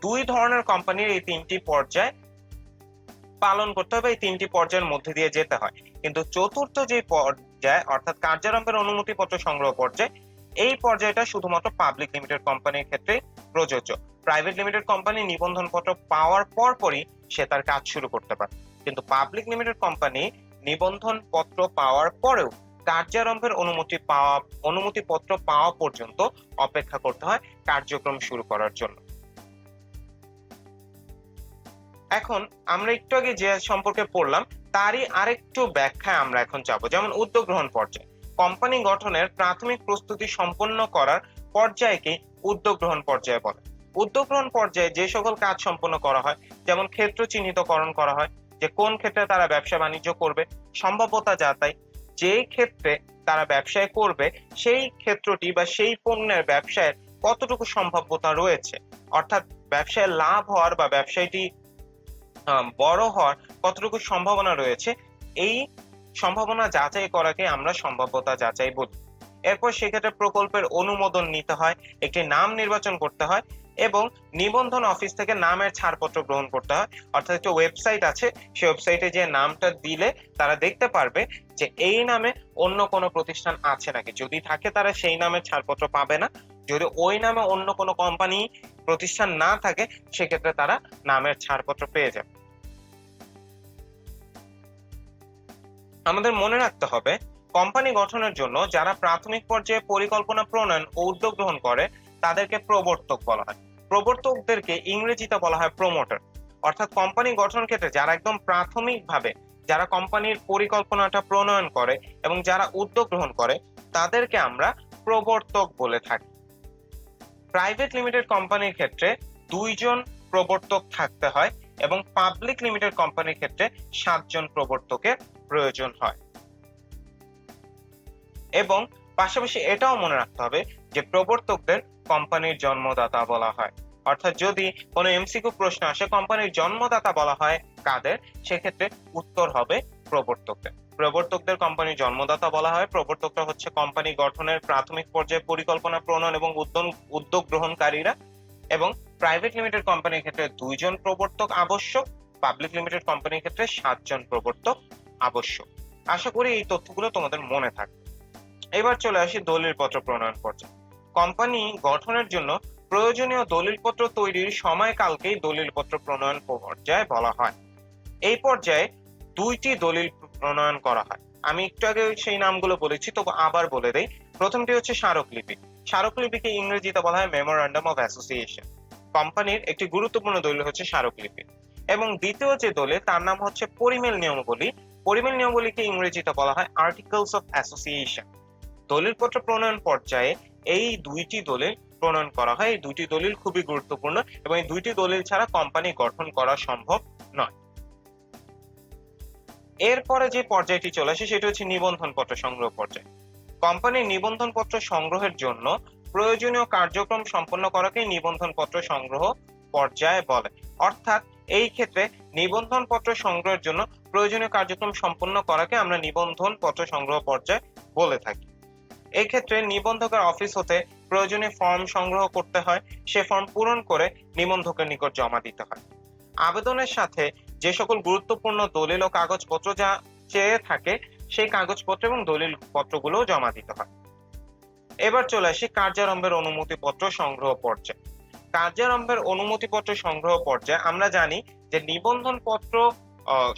দুই ধরনের কোম্পানির এই তিনটি পর্যায় পালন করতে হবে, এই তিনটি পর্যায়ের মধ্যে দিয়ে যেতে হয়। কিন্তু চতুর্থ যে পর্যায়, অর্থাৎ কার্যারম্ভের অনুমতিপত্র সংগ্রহ পর্যায়, এই পর্যায়টা শুধুমাত্র পাবলিক লিমিটেড কোম্পানির ক্ষেত্রে প্রযোজ্য। প্রাইভেট লিমিটেড কোম্পানি নিবন্ধন পত্র পাওয়ার পরপরই সে তার কাজ শুরু করতে পারে, কিন্তু পাবলিক লিমিটেড কোম্পানি নিবন্ধন পত্র পাওয়ার পরেও কার্যারম্ভের অনুমতিপত্র পাওয়া পর্যন্ত অপেক্ষা করতে হয় কার্যক্রম শুরু করার জন্য। এখন আমরা একটু আগে যে সম্পর্কে পড়লাম তারই আরেকটু ব্যাখ্যায় আমরা এখন যাব। যেমন উদ্যোগ গ্রহণ পর্যায়, কোম্পানি গঠনের প্রাথমিক প্রস্তুতি সম্পন্ন করার পর্যায়কে উদ্যোগ গ্রহণ পর্যায়ে বলে। উদ্যোগ গ্রহণ পর্যায়ে যে সকল কাজ সম্পন্ন করা হয়, যেমন ক্ষেত্র চিহ্নিতকরণ করা হয়, যে কোন ক্ষেত্রে তারা ব্যবসা বাণিজ্য করবে, সম্ভাব্যতা যাচাই, যে ক্ষেত্রে তারা ব্যবসায় করবে সেই ক্ষেত্রটি বা সেই পণ্যের ব্যবসায় কতটুকু সম্ভাব্যতা রয়েছে, অর্থাৎ ব্যবসায় লাভ হওয়ার বা ব্যবসায়টি বড় হওয়ার কতটুকু সম্ভাবনা রয়েছে, এই সম্ভাবনা যাচাই করাকে আমরা সম্ভাব্যতা যাচাই বলি। এরপর সেক্ষেত্রে প্রকল্পের অনুমোদন নিতে হয়, একটি নাম নির্বাচন করতে হয় এবং নিবন্ধন অফিস থেকে নামের ছাড়পত্র গ্রহণ করতে হয়। অর্থাৎ একটা ওয়েবসাইট আছে, সেই ওয়েবসাইটে যে নামটা দিলে তারা দেখতে পারবে যে এই নামে অন্য কোনো প্রতিষ্ঠান আছে নাকি। যদি থাকে তারা সেই নামের ছাড়পত্র পাবে না। যদি ওই নামে অন্য কোনো কোম্পানি প্রতিষ্ঠান না থাকে সেক্ষেত্রে তারা নামের ছাড়পত্র পেয়ে যাবে। আমাদের মনে রাখতে হবে কোম্পানি গঠনের জন্য যারা প্রাথমিক পর্যায়ে পরিকল্পনা প্রণয়ন ও উদ্যোগ গ্রহণ করে তাদেরকে প্রবর্তক বলা হয়। প্রবর্তকদেরকে ইংরেজিতে বলা হয় প্রমোটার। অর্থাৎ কোম্পানি গঠন ক্ষেত্রে যারা একদম প্রাথমিকভাবে যারা কোম্পানির পরিকল্পনাটা প্রণয়ন করে এবং যারা উদ্যোগ গ্রহণ করে তাদেরকে আমরা প্রবর্তক বলে থাকি। প্রাইভেট লিমিটেড কোম্পানির ক্ষেত্রে 2 জন প্রবর্তক থাকতে হয় এবং পাবলিক লিমিটেড কোম্পানির ক্ষেত্রে 7 জন প্রবর্তকের প্রয়োজন হয়। এবং পাশাপাশি এটাও মনে রাখতে হবে যে প্রবর্তকদের কোম্পানির জন্মদাতা বলা হয়। অর্থাৎ যদি কোনো এমসিকিউ প্রশ্ন আসে কোম্পানির জন্মদাতা বলা হয় কাদের, সেক্ষেত্রে উত্তর হবে প্রবর্তকদের। প্রবর্তকদের কোম্পানির জন্মদাতা বলা হয়। প্রবর্তকরা হচ্ছে কোম্পানি গঠনের প্রাথমিক পর্যায়ে পরিকল্পনা প্রণয়ন এবং উদ্যোগ গ্রহণকারীরা। এবং প্রাইভেট লিমিটেড কোম্পানির ক্ষেত্রে 2 জন প্রবর্তক আবশ্যক, পাবলিক লিমিটেড কোম্পানির ক্ষেত্রে 7 জন প্রবর্তক আবশ্যক। আশা করি এই তথ্যগুলো তোমাদের মনে থাকবে। এবার চলে আসি দলিলপত্র প্রণয়ন পর্যায়ে। কোম্পানি গঠনের জন্য প্রয়োজনীয় দলিলপত্র তৈরির সময়কালকেই দলিলপত্র প্রণয়ন পর্যায় বলা হয়। এই পর্যায়ে 2টি দলিল প্রণয়ন করা হয়। আমি একটু আগে সেই নামগুলো বলেছি, তবু আবার বলে দেই। প্রথমটি হচ্ছে স্মারকলিপি। স্মারকলিপিকে ইংরেজিতে বলা হয় মেমোরান্ডাম অফ অ্যাসোসিয়েশন। কোম্পানির একটি গুরুত্বপূর্ণ দলিল হচ্ছে স্মারকলিপি। এবং দ্বিতীয় যে দলিল তার নাম হচ্ছে পরিমেল নিয়মাবলী। পরিমেল নিয়মাবলীকে ইংরেজিতে বলা হয় আর্টিকেলস অফ অ্যাসোসিয়েশন। দলিলপত্র প্রণয়ন পর্যায়ে এই 2টি দলিল প্রণয়ন করা হয়। এই 2টি দলিল খুবই গুরুত্বপূর্ণ এবং এই 2টি দলিল ছাড়া কোম্পানি গঠন করা সম্ভব নয়। এরপরে যে পর্যায়টি চলে আসে সেটা হচ্ছে নিবন্ধন পত্র সংগ্রহ পর্যায়। কোম্পানির নিবন্ধন পত্র সংগ্রহের জন্য প্রয়োজনীয় কার্যক্রম সম্পন্ন করাকেই নিবন্ধন পত্র সংগ্রহ পর্যায় বলে। অর্থাৎ এই ক্ষেত্রে নিবন্ধন পত্র সংগ্রহের জন্য প্রয়োজনীয় কার্যক্রম সম্পন্ন করাকে আমরা নিবন্ধন পত্র সংগ্রহ পর্যায় বলে থাকি। এই ক্ষেত্রে নিবন্ধকের অফিস হতে প্রয়োজনীয় ফর্ম সংগ্রহ করতে হয়। সে ফর্ম পূরণ করে নিবন্ধকের নিকট জমা দিতে হয়। আবেদনের সাথে যে সকল গুরুত্বপূর্ণ দলিল ও কাগজপত্র যা চেয়ে থাকে সেই কাগজপত্র এবং দলিল পত্রগুলো জমা দিতে হয়। এবার চলে আসি কার্যারম্ভের অনুমতিপত্র সংগ্রহ পর্যায়ে। কার্যারম্ভের অনুমতিপত্র সংগ্রহ পর্যায়ে আমরা জানি যে নিবন্ধন পত্র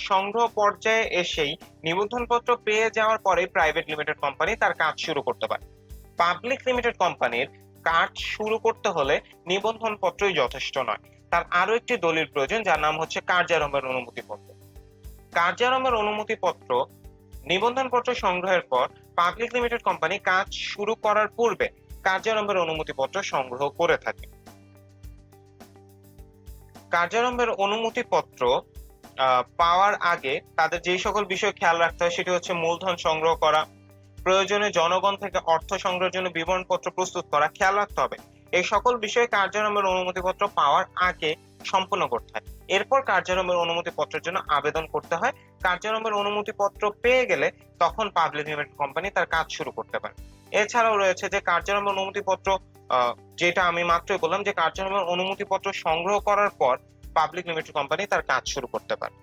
সংগ্রহ পর্যায়ে এসেই নিবন্ধন পত্র পেয়ে যাওয়ার পরে প্রাইভেট লিমিটেড কোম্পানি তার কাজ শুরু করতে পারে। পাবলিক লিমিটেড কোম্পানির কাজ শুরু করতে হলে নিবন্ধন পত্রই যথেষ্ট নয়, তার আরো একটি দলিল প্রয়োজন যার নাম হচ্ছে কার্যারম্ভের অনুমতিপত্র। কার্যারম্ভের অনুমতিপত্র নিবন্ধন পত্র সংগ্রহের পর পাবলিক লিমিটেড কোম্পানি কাজ শুরু করার পূর্বে কার্যারম্ভের অনুমতিপত্র সংগ্রহ করে থাকে। কার্যারম্ভের অনুমতিপত্র পাওয়ার আগে তাদের যে সকল বিষয় খেয়াল রাখতে হয় সেটি হচ্ছে মূলধন সংগ্রহ করা, প্রয়োজনে জনগণ থেকে অর্থ সংগ্রহের জন্য বিবরণপত্র প্রস্তুত করা। খেয়াল রাখতে হবে এই সকল বিষয়ে কার্যারম্ভের অনুমতিপত্র পাওয়ার আগে সম্পন্ন করতে হয়। এরপর কার্যারম্ভের অনুমতিপত্রের জন্য আবেদন করতে হয়। কার্যারম্ভের অনুমতিপত্র পেয়ে গেলে তখন পাবলিক লিমিটেড কোম্পানি তার কাজ শুরু করতে পারে। এছাড়াও রয়েছে যে কার্যারম্ভের অনুমতিপত্র, যেটা আমি মাত্রই বললাম যে কার্যারম্ভের অনুমতিপত্র সংগ্রহ করার পর পাবলিক লিমিটেড কোম্পানি তার কাজ শুরু করতে পারে।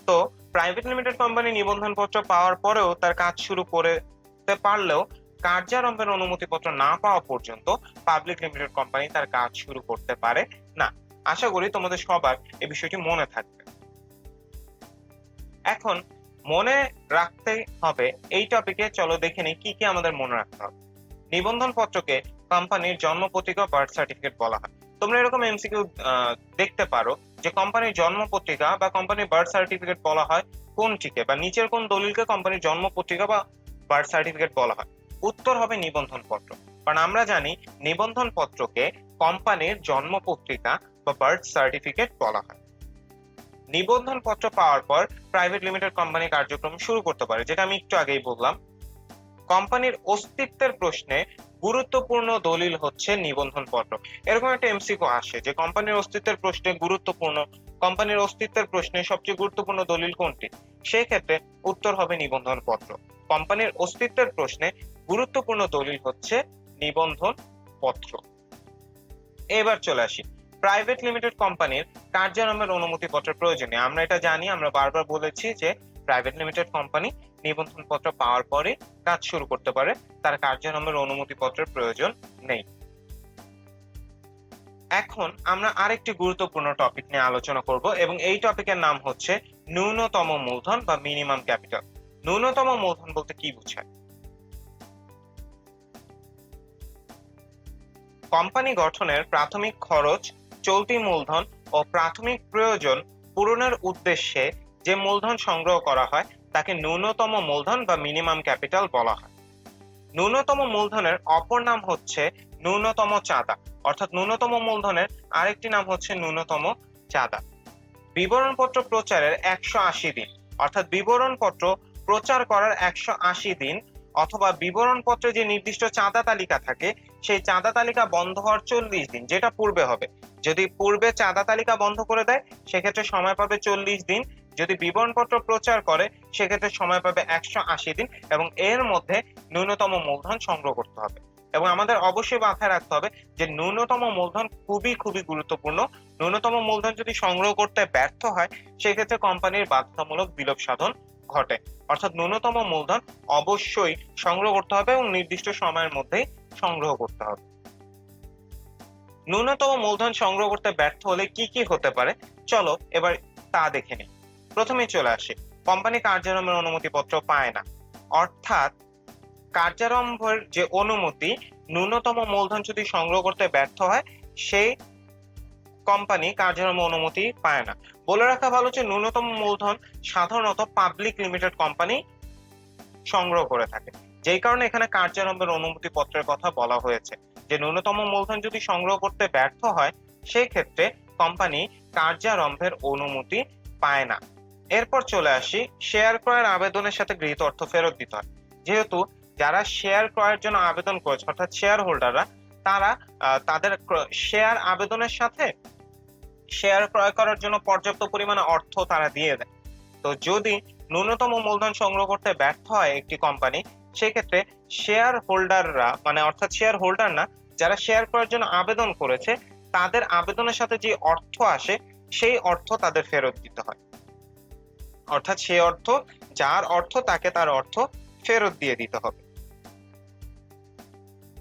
তো প্রাইভেট লিমিটেড কোম্পানি নিবন্ধন পত্র পাওয়ার পরেও তার কাজ শুরু করতে পারলেও কার্যারম্ভের অনুমতিপত্র না পাওয়া পর্যন্ত পাবলিক লিমিটেড কোম্পানি তার কাজ শুরু করতে পারে না। আশা করি তোমাদের সবার এই বিষয়টি মনে থাকবে। এখন মনে রাখতে হবে এই টপিকে চলো দেখে নিই কি কি আমাদের মনে রাখতে হবে। নিবন্ধন পত্রকে কোম্পানির জন্ম পত্রিকা বার্থ সার্টিফিকেট বলা হয়। তোমরা এরকম এমসিকিউ দেখতে পারো যে কোম্পানির জন্ম পত্রিকা বা কোম্পানির বার্থ সার্টিফিকেট বলা হয় কোনটিকে, বা নিচের কোন দলিলকে কোম্পানির জন্ম পত্রিকা বা বার্থ সার্টিফিকেট বলা হয়। উত্তর হবে নিবন্ধন পত্র, কারণ আমরা জানি নিবন্ধন পত্রকে কোম্পানির জন্ম পত্রিকা বা বার্থ সার্টিফিকেট বলা হয়। নিবন্ধন পত্র পাওয়ার পর প্রাইভেট লিমিটেড কোম্পানি কার্যক্রম শুরু করতে পারে, যেটা আমি একটু আগেই বললাম। কোম্পানির অস্তিত্বের প্রশ্নে গুরুত্বপূর্ণ দলিল হচ্ছে নিবন্ধন পত্র। এরকম একটা এমসিকিউ আসে যে কোম্পানির অস্তিত্বের প্রশ্নে কোম্পানির অস্তিত্বের প্রশ্নে সবচেয়ে গুরুত্বপূর্ণ দলিল কোনটি? সেই ক্ষেত্রে উত্তর হবে নিবন্ধন পত্র। কোম্পানির অস্তিত্বের প্রশ্নে গুরুত্বপূর্ণ দলিল হচ্ছে নিবন্ধন পত্র। এবার চলে আসি প্রাইভেট লিমিটেড কোম্পানির কার্যারম্ভের অনুমতিপত্রের প্রয়োজনে। আমরা এটা জানি, আমরা বারবার বলেছি যে প্রাইভেট লিমিটেড কোম্পানি নিবন্ধন পত্র পাওয়ার পরে কাজ শুরু করতে পারে, তার কার্যারম্ভের অনুমতিপত্রের প্রয়োজন নেই। এখন আমরা আরেকটি গুরুত্বপূর্ণ টপিক নিয়ে আলোচনা করব এবং এই টপিকের নাম হচ্ছে ন্যূনতম মূলধন বা মিনিমাম ক্যাপিটাল। ন্যূনতম মূলধন বলতে কি বোঝায়? কোম্পানি গঠনের প্রাথমিক খরচ, চলতি মূলধন ও প্রাথমিক প্রয়োজন পূরণের উদ্দেশ্যে যে মূলধন সংগ্রহ করা হয় তাকে ন্যূনতম মূলধন বা মিনিমাম ক্যাপিটাল বলা হয়। ন্যূনতম মূলধনের অপর নাম হচ্ছে ন্যূনতম চাঁদা, অর্থাৎ ন্যূনতম মূলধনের আরেকটি নাম হচ্ছে ন্যূনতম চাঁদা। বিবরণপত্র প্রচারের 180 দিন, অর্থাৎ বিবরণপত্র প্রচার করার 180 দিন অথবা বিবরণপত্রে যে নির্দিষ্ট চাঁদা তালিকা থাকে সেই চাঁদা তালিকা বন্ধ হওয়ার 40 দিন, যেটা পূর্বে হবে। যদি পূর্বে চাঁদা তালিকা বন্ধ করে দেয় সেক্ষেত্রে সময় পাবে 40 দিন, যদি বিবরণপত্র প্রচার করে সেক্ষেত্রে সময় পাবে 180 দিন, এবং এর মধ্যে ন্যূনতম মূলধন সংগ্রহ করতে হবে। এবং আমাদের অবশ্যই মাথায় রাখতে হবে যে ন্যূনতম মূলধন খুবই খুবই গুরুত্বপূর্ণ। ন্যূনতম মূলধন যদি সংগ্রহ করতে ব্যর্থ হয় সেক্ষেত্রে কোম্পানির বাধ্যতামূলক বিলোপ সাধন ঘটে। অর্থাৎ ন্যূনতম মূলধন অবশ্যই সংগ্রহ করতে হবে এবং নির্দিষ্ট সময়ের মধ্যেই সংগ্রহ করতে হবে। ন্যূনতম মূলধন সংগ্রহ করতে ব্যর্থ হলে কি কি হতে পারে চলো এবার তা দেখে নিই। প্রথমেই চলে আসি কোম্পানি কার্যারম্ভের অনুমতিপত্র পায় না, অর্থাৎ কার্যারম্ভের যে অনুমতি, ন্যূনতম মূলধন যদি সংগ্রহ করতে ব্যর্থ হয় সেই কোম্পানি কার্যারম্ভ অনুমতি পায় না। বলে রাখা ভালো যে ন্যূনতম মূলধন সাধারণত পাবলিক লিমিটেড কোম্পানি সংগ্রহ করে থাকে, যেই কারণে এখানে কার্যারম্ভের অনুমতি পত্রের কথা বলা হয়েছে যে ন্যূনতম মূলধন যদি সংগ্রহ করতে ব্যর্থ হয় সেই ক্ষেত্রে কোম্পানি কার্যারম্ভের অনুমতি পায় না। এরপর চলে আসি শেয়ার ক্রয়ের আবেদনের সাথে গৃহীত অর্থ ফেরত দিতে হয়। যেহেতু যারা শেয়ার ক্রয়ের জন্য আবেদন করেছে অর্থাৎ শেয়ার হোল্ডাররা, তারা তাদের শেয়ার আবেদনের সাথে শেয়ার ক্রয় করার জন্য পর্যাপ্ত পরিমাণে অর্থ তারা দিয়ে দেয়। তো যদি ন্যূনতম মূলধন সংগ্রহ করতে ব্যর্থ হয় একটি কোম্পানি, সেক্ষেত্রে শেয়ার হোল্ডাররা, মানে অর্থাৎ শেয়ার হোল্ডার না, যারা শেয়ার ক্রয়ের জন্য আবেদন করেছে তাদের আবেদনের সাথে যে অর্থ আসে সেই অর্থ তাদের ফেরত দিতে হয়। অর্থাৎ সেই অর্থ, যার অর্থ তাকে তার অর্থ ফেরত দিয়ে দিতে হবে।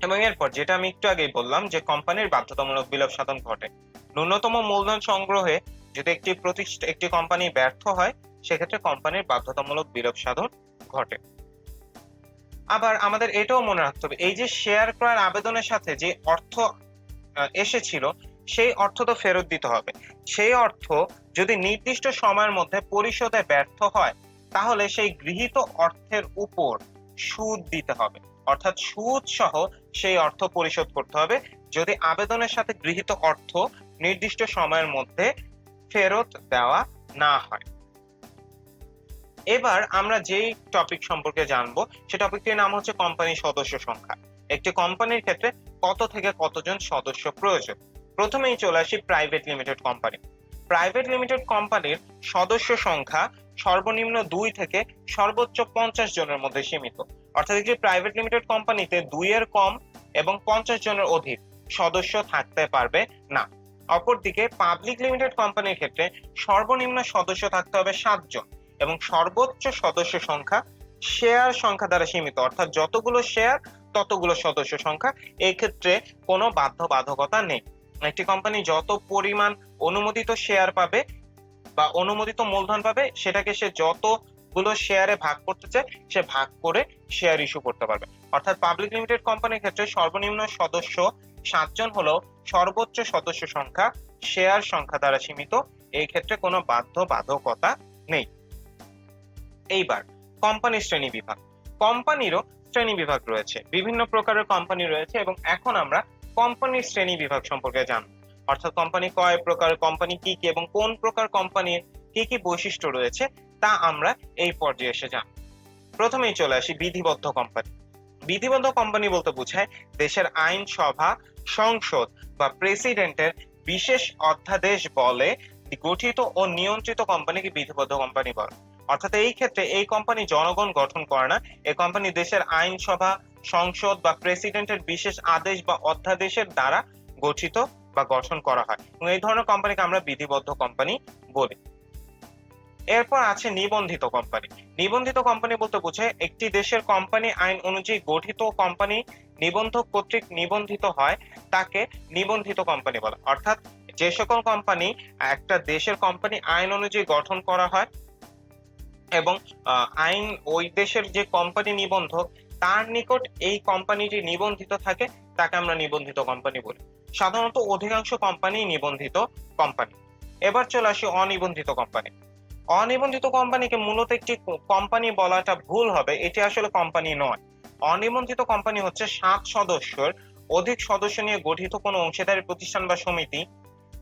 এবং এরপর যেটা আমি একটু আগেই বললাম যে কোম্পানির বাধ্যতামূলক বিলোপ সাধন ঘটে। ন্যূনতম মূলধন সংগ্রহে যদি একটি কোম্পানি ব্যর্থ হয় সেক্ষেত্রে কোম্পানির বাধ্যতামূলক বিলোপ সাধন ঘটে। আবার আমাদের এটাও মনে রাখতে হবে এই যে শেয়ার ক্রয়ের আবেদনের সাথে যে অর্থ এসেছিল সেই অর্থ তো ফেরত দিতে হবে। সেই অর্থ যদি নির্দিষ্ট সময়ের মধ্যে পরিশোধে ব্যর্থ হয় তাহলে সেই গৃহীত অর্থের উপর সুদ দিতে হবে, অর্থাৎ সুদ সহ সেই অর্থ পরিশোধ করতে হবে যদি আবেদনের সাথে গৃহীত অর্থ নির্দিষ্ট সময়ের মধ্যে ফেরত দেওয়া না হয়। এবার আমরা যেই টপিক সম্পর্কে জানবো সে টপিকটির নাম হচ্ছে কোম্পানির সদস্য সংখ্যা। একটি কোম্পানির ক্ষেত্রে কত থেকে কতজন সদস্য প্রয়োজন। প্রথমেই চলে আসি private limited company. Private limited কোম্পানির সদস্য সংখ্যা সর্বনিম্ন 2 থেকে সর্বোচ্চ 50 জনের মধ্যে সীমিত। অর্থাৎ একটি প্রাইভেট লিমিটেড কোম্পানিতে 2 এর কম এবং 50 জনের অধিক সদস্য থাকতে পারবে না। অপরদিকে পাবলিক লিমিটেড কোম্পানির ক্ষেত্রে সর্বনিম্ন সদস্য থাকতে হবে 7 জন এবং সর্বোচ্চ সদস্য সংখ্যা শেয়ার সংখ্যা দ্বারা সীমিত, অর্থাৎ যতগুলো শেয়ার ততগুলো সদস্য সংখ্যা। এই ক্ষেত্রে কোনো বাধ্যবাধকতা নেই। একটি কোম্পানি যত পরিমাণ অনুমোদিত শেয়ার পাবে বা অনুমোদিত মূলধন পাবে সেটাকে সে যতগুলো শেয়ারে ভাগ করতে চায় সে ভাগ করে শেয়ার ইস্যু করতে পারবে। অর্থাৎ পাবলিক লিমিটেড কোম্পানির ক্ষেত্রে সর্বনিম্ন সদস্য 7 জন হলেও সর্বোচ্চ সদস্য সংখ্যা শেয়ার সংখ্যা দ্বারা সীমিত। এই ক্ষেত্রে কোনো বাধ্যবাধকতা নেই। এইবার কোম্পানির শ্রেণী বিভাগ। কোম্পানিরও শ্রেণী বিভাগ রয়েছে, বিভিন্ন প্রকারের কোম্পানি রয়েছে এবং এখন আমরা কোম্পানির শ্রেণী বিভাগ সম্পর্কে জানব। অর্থাৎ কোম্পানি কয় প্রকার, কোম্পানি কি কি এবং কোন প্রকার কোম্পানিকে কি কি বৈশিষ্ট্য রয়েছে তা আমরা এই পর্যায়ে এসে জানব। প্রথমেই চলে আসি বিধিবদ্ধ কোম্পানি। বিধিবদ্ধ কোম্পানি বলতে বোঝায় দেশের আইনসভা, সংসদ বা প্রেসিডেন্টের বিশেষ অধ্যাদেশ বলে গঠিত ও নিয়ন্ত্রিত কোম্পানিকে বিধিবদ্ধ কোম্পানি বলে। অর্থাৎ এই ক্ষেত্রে এই কোম্পানি জনগণ গঠন করে না, এই কোম্পানি দেশের আইনসভা, সংসদ বা প্রেসিডেন্টের বিশেষ আদেশ বা অধ্যাদেশের দ্বারা গঠিত বা গঠন করা হয়, এবং এই ধরনের কোম্পানিকে আমরা বিধিবদ্ধ কোম্পানি বলি। এরপর আছে নিবন্ধিত কোম্পানি। নিবন্ধিত কোম্পানি বলতে বোঝায় একটি দেশের কোম্পানি আইন অনুযায়ী গঠিত কোম্পানি নিবন্ধক কর্তৃক নিবন্ধিত হয় তাকে নিবন্ধিত কোম্পানি বলে। অর্থাৎ যে সকল কোম্পানি একটা দেশের কোম্পানি আইন অনুযায়ী গঠন করা হয় এবং আইন ওই দেশের যে কোম্পানি নিবন্ধক তার নিকট এই কোম্পানিটি নিবন্ধিত থাকে তাকে আমরা নিবন্ধিত কোম্পানি বলি। সাধারণত অধিকাংশ কোম্পানি নিবন্ধিত কোম্পানি। এবার চলে আসি অনিবন্ধিত কোম্পানি। অনিবন্ধিত কোম্পানিকে মূলত একটি কোম্পানি বলাটা ভুল হবে, এটি আসলে কোম্পানি নয়। অনিবন্ধিত কোম্পানি হচ্ছে 7 সদস্যের অধিক সদস্য নিয়ে গঠিত কোনো অংশীদারি প্রতিষ্ঠান বা সমিতি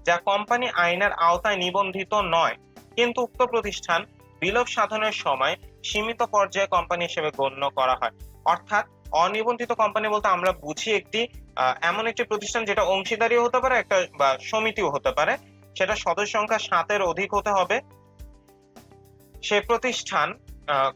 যা কোম্পানি আইনের আওতায় নিবন্ধিত নয়, কিন্তু উক্ত প্রতিষ্ঠান বিলোপ সাধনের সময় সীমিত পর্যায়ে কোম্পানি হিসেবে গণ্য করা হয়। অর্থাৎ অনিবন্ধিত কোম্পানি বলতে আমরা বুঝি একটি এমন একটি প্রতিষ্ঠান যেটা অংশীদারিও হতে পারে, একটা বা সমিতিও হতে পারে, সেটা সদস্য সংখ্যা 7-এর অধিক হতে হবে। সে প্রতিষ্ঠান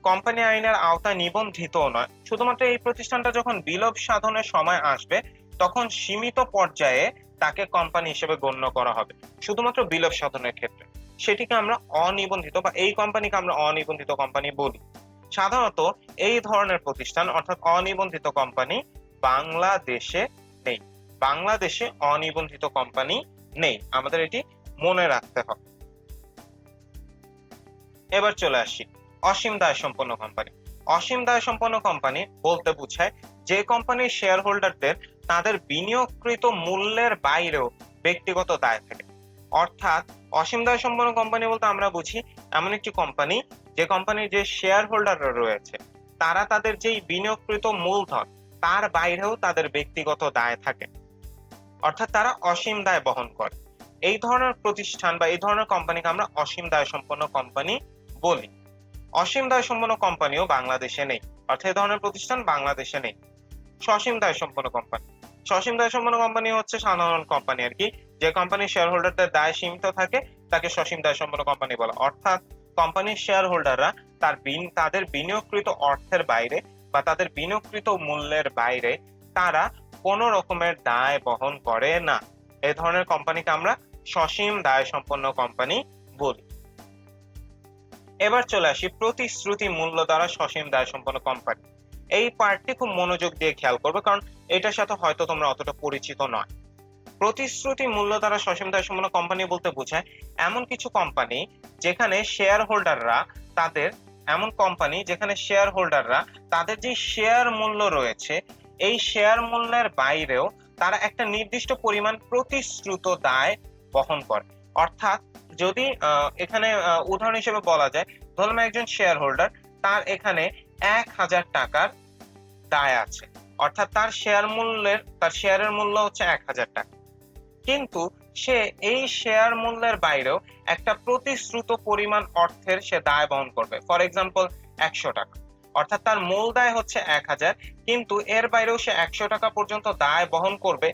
কোম্পানি আইনের আওতায় নিবন্ধিত নয়। শুধুমাত্র এই প্রতিষ্ঠানটা যখন বিলোপ সাধনের সময় আসবে তখন সীমিত পর্যায়ে তাকে কোম্পানি হিসেবে গণ্য করা হবে, শুধুমাত্র বিলোপ সাধনের ক্ষেত্রে। সেটিকে আমরা অনিবন্ধিত বা এই কোম্পানিকে আমরা অনিবন্ধিত কোম্পানি বলি। সাধারণত এই ধরনের প্রতিষ্ঠান অর্থাৎ অনিবন্ধিত কোম্পানি বাংলাদেশে নেই। বাংলাদেশে অনিবন্ধিত কোম্পানি নেই, আমাদের এটি মনে রাখতে হবে। এবার চলে আসি অসীম দায় সম্পন্ন কোম্পানি। অসীম দায় সম্পন্ন কোম্পানি বলতে বোঝায় যে কোম্পানির শেয়ার হোল্ডারদের তাদের বিনিয়োগকৃত মূল্যের বাইরেও ব্যক্তিগত দায় থাকে। অর্থাৎ অসীম দায় সম্পন্ন কোম্পানি বলতে আমরা বুঝি এমন একটি কোম্পানি যে কোম্পানির যে শেয়ার হোল্ডাররা রয়েছে তারা তাদের যেই বিনিয়োগকৃত মূলধন তার বাইরেও তাদের ব্যক্তিগত দায় থাকে, অর্থাৎ তারা অসীম দায় বহন করে। এই ধরনের প্রতিষ্ঠান বা এই ধরনের কোম্পানিকে আমরা অসীম দায় সম্পন্ন কোম্পানি বলি। অসীম দায় সম্পন্ন কোম্পানিও বাংলাদেশে নেই, অর্থাৎ এই ধরনের প্রতিষ্ঠান বাংলাদেশে নেই। সসীম দায় সম্পন্ন কোম্পানি। সসীম দায় সম্পন্ন কোম্পানি হচ্ছে সাধারণ কোম্পানি আর কি, যে কোম্পানির শেয়ার হোল্ডারদের দায় সীমিত থাকে তাকে সসীম দায় সম্পন্ন কোম্পানি বলে। অর্থাৎ কোম্পানির শেয়ার হোল্ডাররা তাদের বিনিয়োগকৃত অর্থের বাইরে বা তাদের বিনিয়োগকৃত মূল্যের বাইরে তারা কোনো রকমের দায় বহন করে না। এই ধরনের কোম্পানিকে আমরা সসীম দায় সম্পন্ন কোম্পানি বলি। এবার চলে আসি প্রতিশ্রুতি মূল্য দ্বারা সসীম দায় সম্পন্ন কোম্পানি। এই পার্টটি খুব মনোযোগ দিয়ে খেয়াল করবে, কারণ এটার সাথে হয়তো তোমরা অতটা পরিচিত নয়। প্রতিশ্রুতি মূল্য দ্বারা সসীম দায় সম্পন্ন কোম্পানি বলতে বোঝায় এমন কিছু কোম্পানি যেখানে শেয়ার হোল্ডাররা তাদের যে শেয়ার মূল্য রয়েছে এই শেয়ার মূল্যের বাইরেও তারা একটা নির্দিষ্ট পরিমাণ প্রতিশ্রুত দায় বহন করে। অর্থাৎ যদি এখানে উদাহরণ হিসেবে বলা যায়, ধরুন একজন শেয়ার হোল্ডার, তার এখানে 1000 টাকার দায় আছে, অর্থাৎ তার শেয়ারের মূল্য হচ্ছে 1000 টাকা, কিন্তু সে এই শেয়ার মূল্যের বাইরেও একটা প্রতিশ্রুত পরিমাণ অর্থের সে দায় বহন করবে। ফর এক্সাম্পল 100 টাকা, অর্থাৎ তার মূল দায় হচ্ছে 1000, কিন্তু এর বাইরেও সে 100 টাকা পর্যন্ত দায় বহন করবে,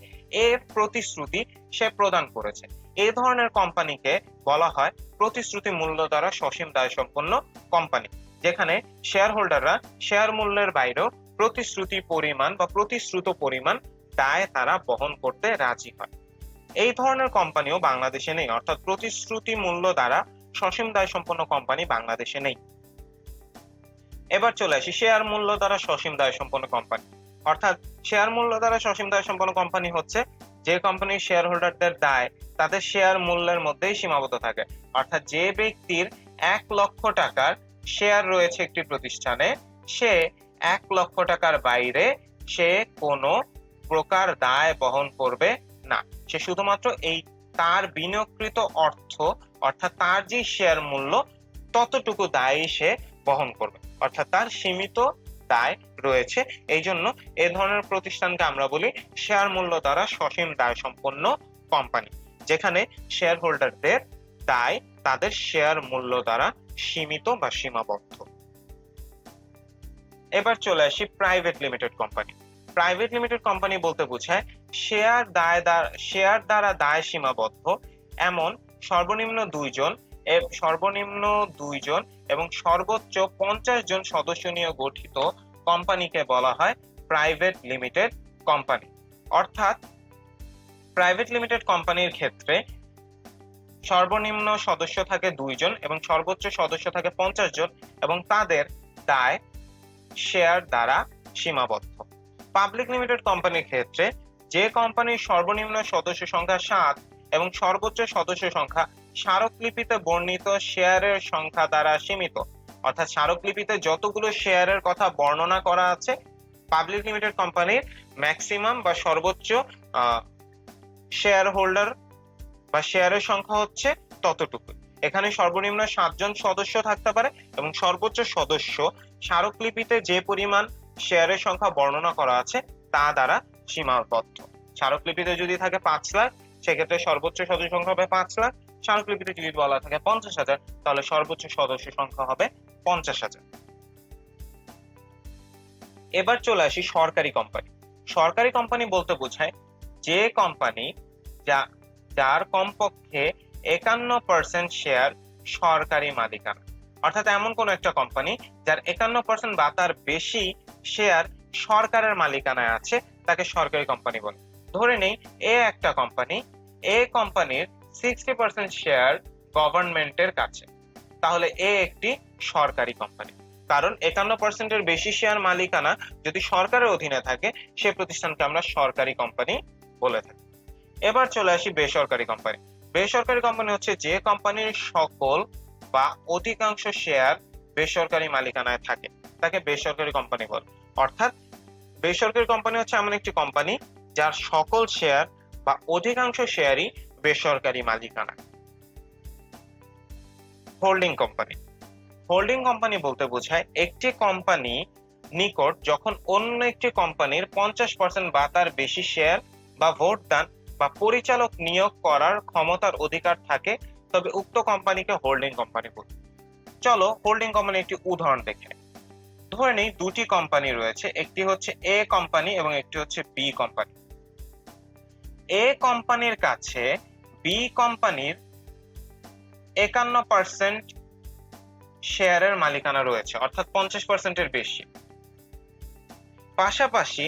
এর প্রতিশ্রুতি সে প্রদান করেছে। এই ধরনের কোম্পানিকে বলা হয় প্রতিশ্রুতি মূল্য দ্বারা সসীম দায় সম্পন্ন কোম্পানি, যেখানে শেয়ার হোল্ডাররা শেয়ার মূল্যের বাইরেও প্রতিশ্রুত পরিমাণ দায় তারা বহন করতে রাজি হয়। এই ধরনের কোম্পানিও বাংলাদেশে নেই, অর্থাৎ প্রতিশ্রুতি মূল্য দ্বারা সসীম দায় সম্পন্ন কোম্পানি বাংলাদেশে নেই। এবার চলে আসি শেয়ার মূল্য দ্বারা সসীম দায় সম্পন্ন কোম্পানি। অর্থাৎ শেয়ার মূল্য দ্বারা সসীম দায় সম্পন্ন কোম্পানি হচ্ছে যে কোম্পানির শেয়ার হোল্ডারদের দায় তাদের শেয়ার মূল্যের মধ্যেই সীমাবদ্ধ থাকে। অর্থাৎ যে ব্যক্তির 1 লক্ষ টাকার শেয়ার রয়েছে একটি প্রতিষ্ঠানে, সে 1 লক্ষ টাকার বাইরে সে কোনো প্রকার দায় বহন করবে না। সে শুধুমাত্র এই তার বিনিয়োগকৃত অর্থ অর্থাৎ তার যে শেয়ার মূল্য ততটুকু দায় সে বহন করবে, অর্থাৎ তার সীমিত দায় রয়েছে। এই জন্য এ ধরনের প্রতিষ্ঠানকে আমরা বলি শেয়ার মূল্য দ্বারা সসীম দায় সম্পন্ন কোম্পানি, যেখানে শেয়ার হোল্ডারদের দায় তাদের শেয়ার মূল্য দ্বারা সীমিত বা সীমাবদ্ধ। এবার চলে আসি private limited company. Private limited company বলতে বোঝায় শেয়ার দ্বারা দায় সীমাবদ্ধ এমন সর্বনিম্ন দুইজন এবং সর্বোচ্চ 50 জন সদস্য নিয়ে গঠিত কোম্পানিকে বলা হয় প্রাইভেট লিমিটেড কোম্পানি। অর্থাৎ প্রাইভেট লিমিটেড কোম্পানির ক্ষেত্রে সর্বনিম্ন সদস্য থাকে 2 জন এবং সর্বোচ্চ সদস্য থাকে 50 জন এবং তাদের দায় শেয়ার দ্বারা সীমাবদ্ধ। পাবলিক লিমিটেড কোম্পানির ক্ষেত্রে যে কোম্পানির সর্বনিম্ন সদস্য সংখ্যা 7 এবং সর্বোচ্চ সদস্য সংখ্যা স্মারকলিপিতে বর্ণিত শেয়ারের সংখ্যা দ্বারা সীমিত, অর্থাৎ স্মারকলিপিতে যতগুলো শেয়ারের কথা বর্ণনা করা আছে পাবলিক লিমিটেড কোম্পানির ম্যাক্সিমাম বা সর্বোচ্চ শেয়ার হোল্ডার বা শেয়ারের সংখ্যা হচ্ছে ততটুকু। এখানে সর্বনিম্ন 7 জন সদস্য থাকতে পারে এবং সর্বোচ্চ সদস্য স্মারকলিপিতে যে পরিমাণ শেয়ারের সংখ্যা বর্ণনা করা আছে তা দ্বারা সীমাবদ্ধ। স্মারকলিপিতে যদি থাকে 5 লাখ, সেক্ষেত্রে সর্বোচ্চ সদস্য সংখ্যা হবে 5 লাখ। স্মারকলিপিতে যদি বলা থাকে 50,000, তাহলে সর্বোচ্চ সদস্য সংখ্যা হবে 50,000। এবার চলে আসি সরকারি কোম্পানি। সরকারি কোম্পানি বলতে বোঝায় যে কোম্পানি যার কমপক্ষে 51% শেয়ার সরকারি মালিকানা, অর্থাৎ এমন কোন একটা কোম্পানি যার 51% বা তার বেশি শেয়ার সরকারের মালিকানায় আছে তাকে সরকারি কোম্পানি বলে। ধরে নেই একটা কোম্পানি, কোম্পানির 60% শেয়ার গভর্নমেন্টের কাছে, তাহলে একটি সরকারি কোম্পানি। কারণ 51% এর বেশি শেয়ার মালিকানা যদি সরকারের অধীনে থাকে সে প্রতিষ্ঠানকে আমরা সরকারি কোম্পানি বলে থাকি। এবার চলে আসি বেসরকারি কোম্পানি। বেসরকারি কোম্পানি হচ্ছে যে কোম্পানির সকল বা অধিকাংশ শেয়ার বেসরকারি মালিকানায় থাকে তাকে বেসরকারি কোম্পানি বলে। অর্থাৎ বেসরকারি কোম্পানি হচ্ছে এমন একটি কোম্পানি যার সকল শেয়ার বা অধিকাংশ শেয়ারই বেসরকারি মালিকানা। Holding company. হোল্ডিং কোম্পানি বলতে বোঝায় একটি কোম্পানি নিকট যখন অন্য একটি কোম্পানির 50% বা তার বেশি শেয়ার বা ভোট দান বা পরিচালক নিয়োগ করার ক্ষমতার অধিকার থাকে তবে উক্ত কোম্পানিকে হোল্ডিং কোম্পানি বলে। চলো হোল্ডিং কোম্পানির একটি উদাহরণ দেখে। ধরে নেই দুটি কোম্পানি রয়েছে, একটি হচ্ছে এ কোম্পানি এবং একটি হচ্ছে বি কোম্পানি। এ কোম্পানির কাছে বি কোম্পানির 51% শেয়ারের মালিকানা রয়েছে, অর্থাৎ 50% এর বেশি। পাশাপাশি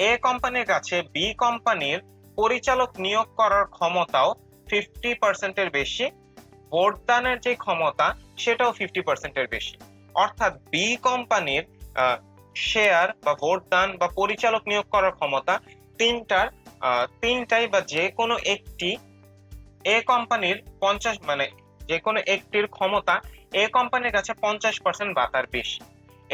এ কোম্পানির কাছে বি কোম্পানির পরিচালক নিয়োগ করার ক্ষমতাও 50% এর বেশি, ভোট দানের যে ক্ষমতা সেটাও 50% এর বেশি। অর্থাৎ বি কোম্পানির শেয়ার বা ভোট দান বা পরিচালক নিয়োগ করার ক্ষমতা তিনটাই বা যে কোনো একটি এ কোম্পানির 50 মানে যে কোনো একটির ক্ষমতা এ কোম্পানির কাছে 50% বা তার বেশি।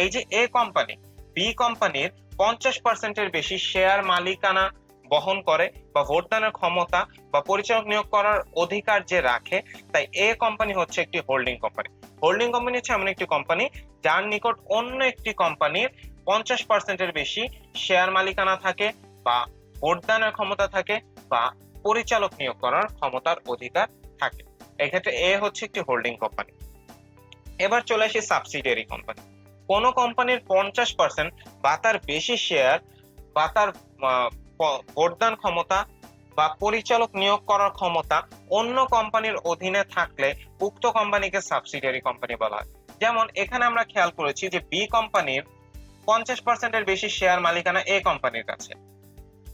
এই যে এ কোম্পানি বি কোম্পানির 50% এর বেশি শেয়ার মালিকানা বহন করে বা ভোট দানের ক্ষমতা বা পরিচালক নিয়োগ করার অধিকার যে রাখে, তাই এ কোম্পানি হচ্ছে একটি হোল্ডিং কোম্পানি। হোল্ডিং কোম্পানি হচ্ছে এমন একটি কোম্পানি যার নিকট অন্য একটি কোম্পানির 50% এর বেশি শেয়ার মালিকানা থাকে বা ভোট দানের ক্ষমতা থাকে বা পরিচালক নিয়োগ করার ক্ষমতার অধিকার থাকে। এক্ষেত্রে এ হচ্ছে একটি হোল্ডিং কোম্পানি। এবার চলে আসি সাবসিডিয়ারি কোম্পানি। কোন কোম্পানির 50% বা তার বেশি শেয়ার বা তার ভোটদান ক্ষমতা বা পরিচালক নিয়োগ করার ক্ষমতা অন্য কোম্পানির অধীনে থাকলে উক্ত কোম্পানিকে সাবসিডিয়ারি কোম্পানি বলা হয়। যেমন এখানে আমরা খেয়াল করেছি যে বি কোম্পানির 50% এর বেশি শেয়ার মালিকানা এ কোম্পানির কাছে,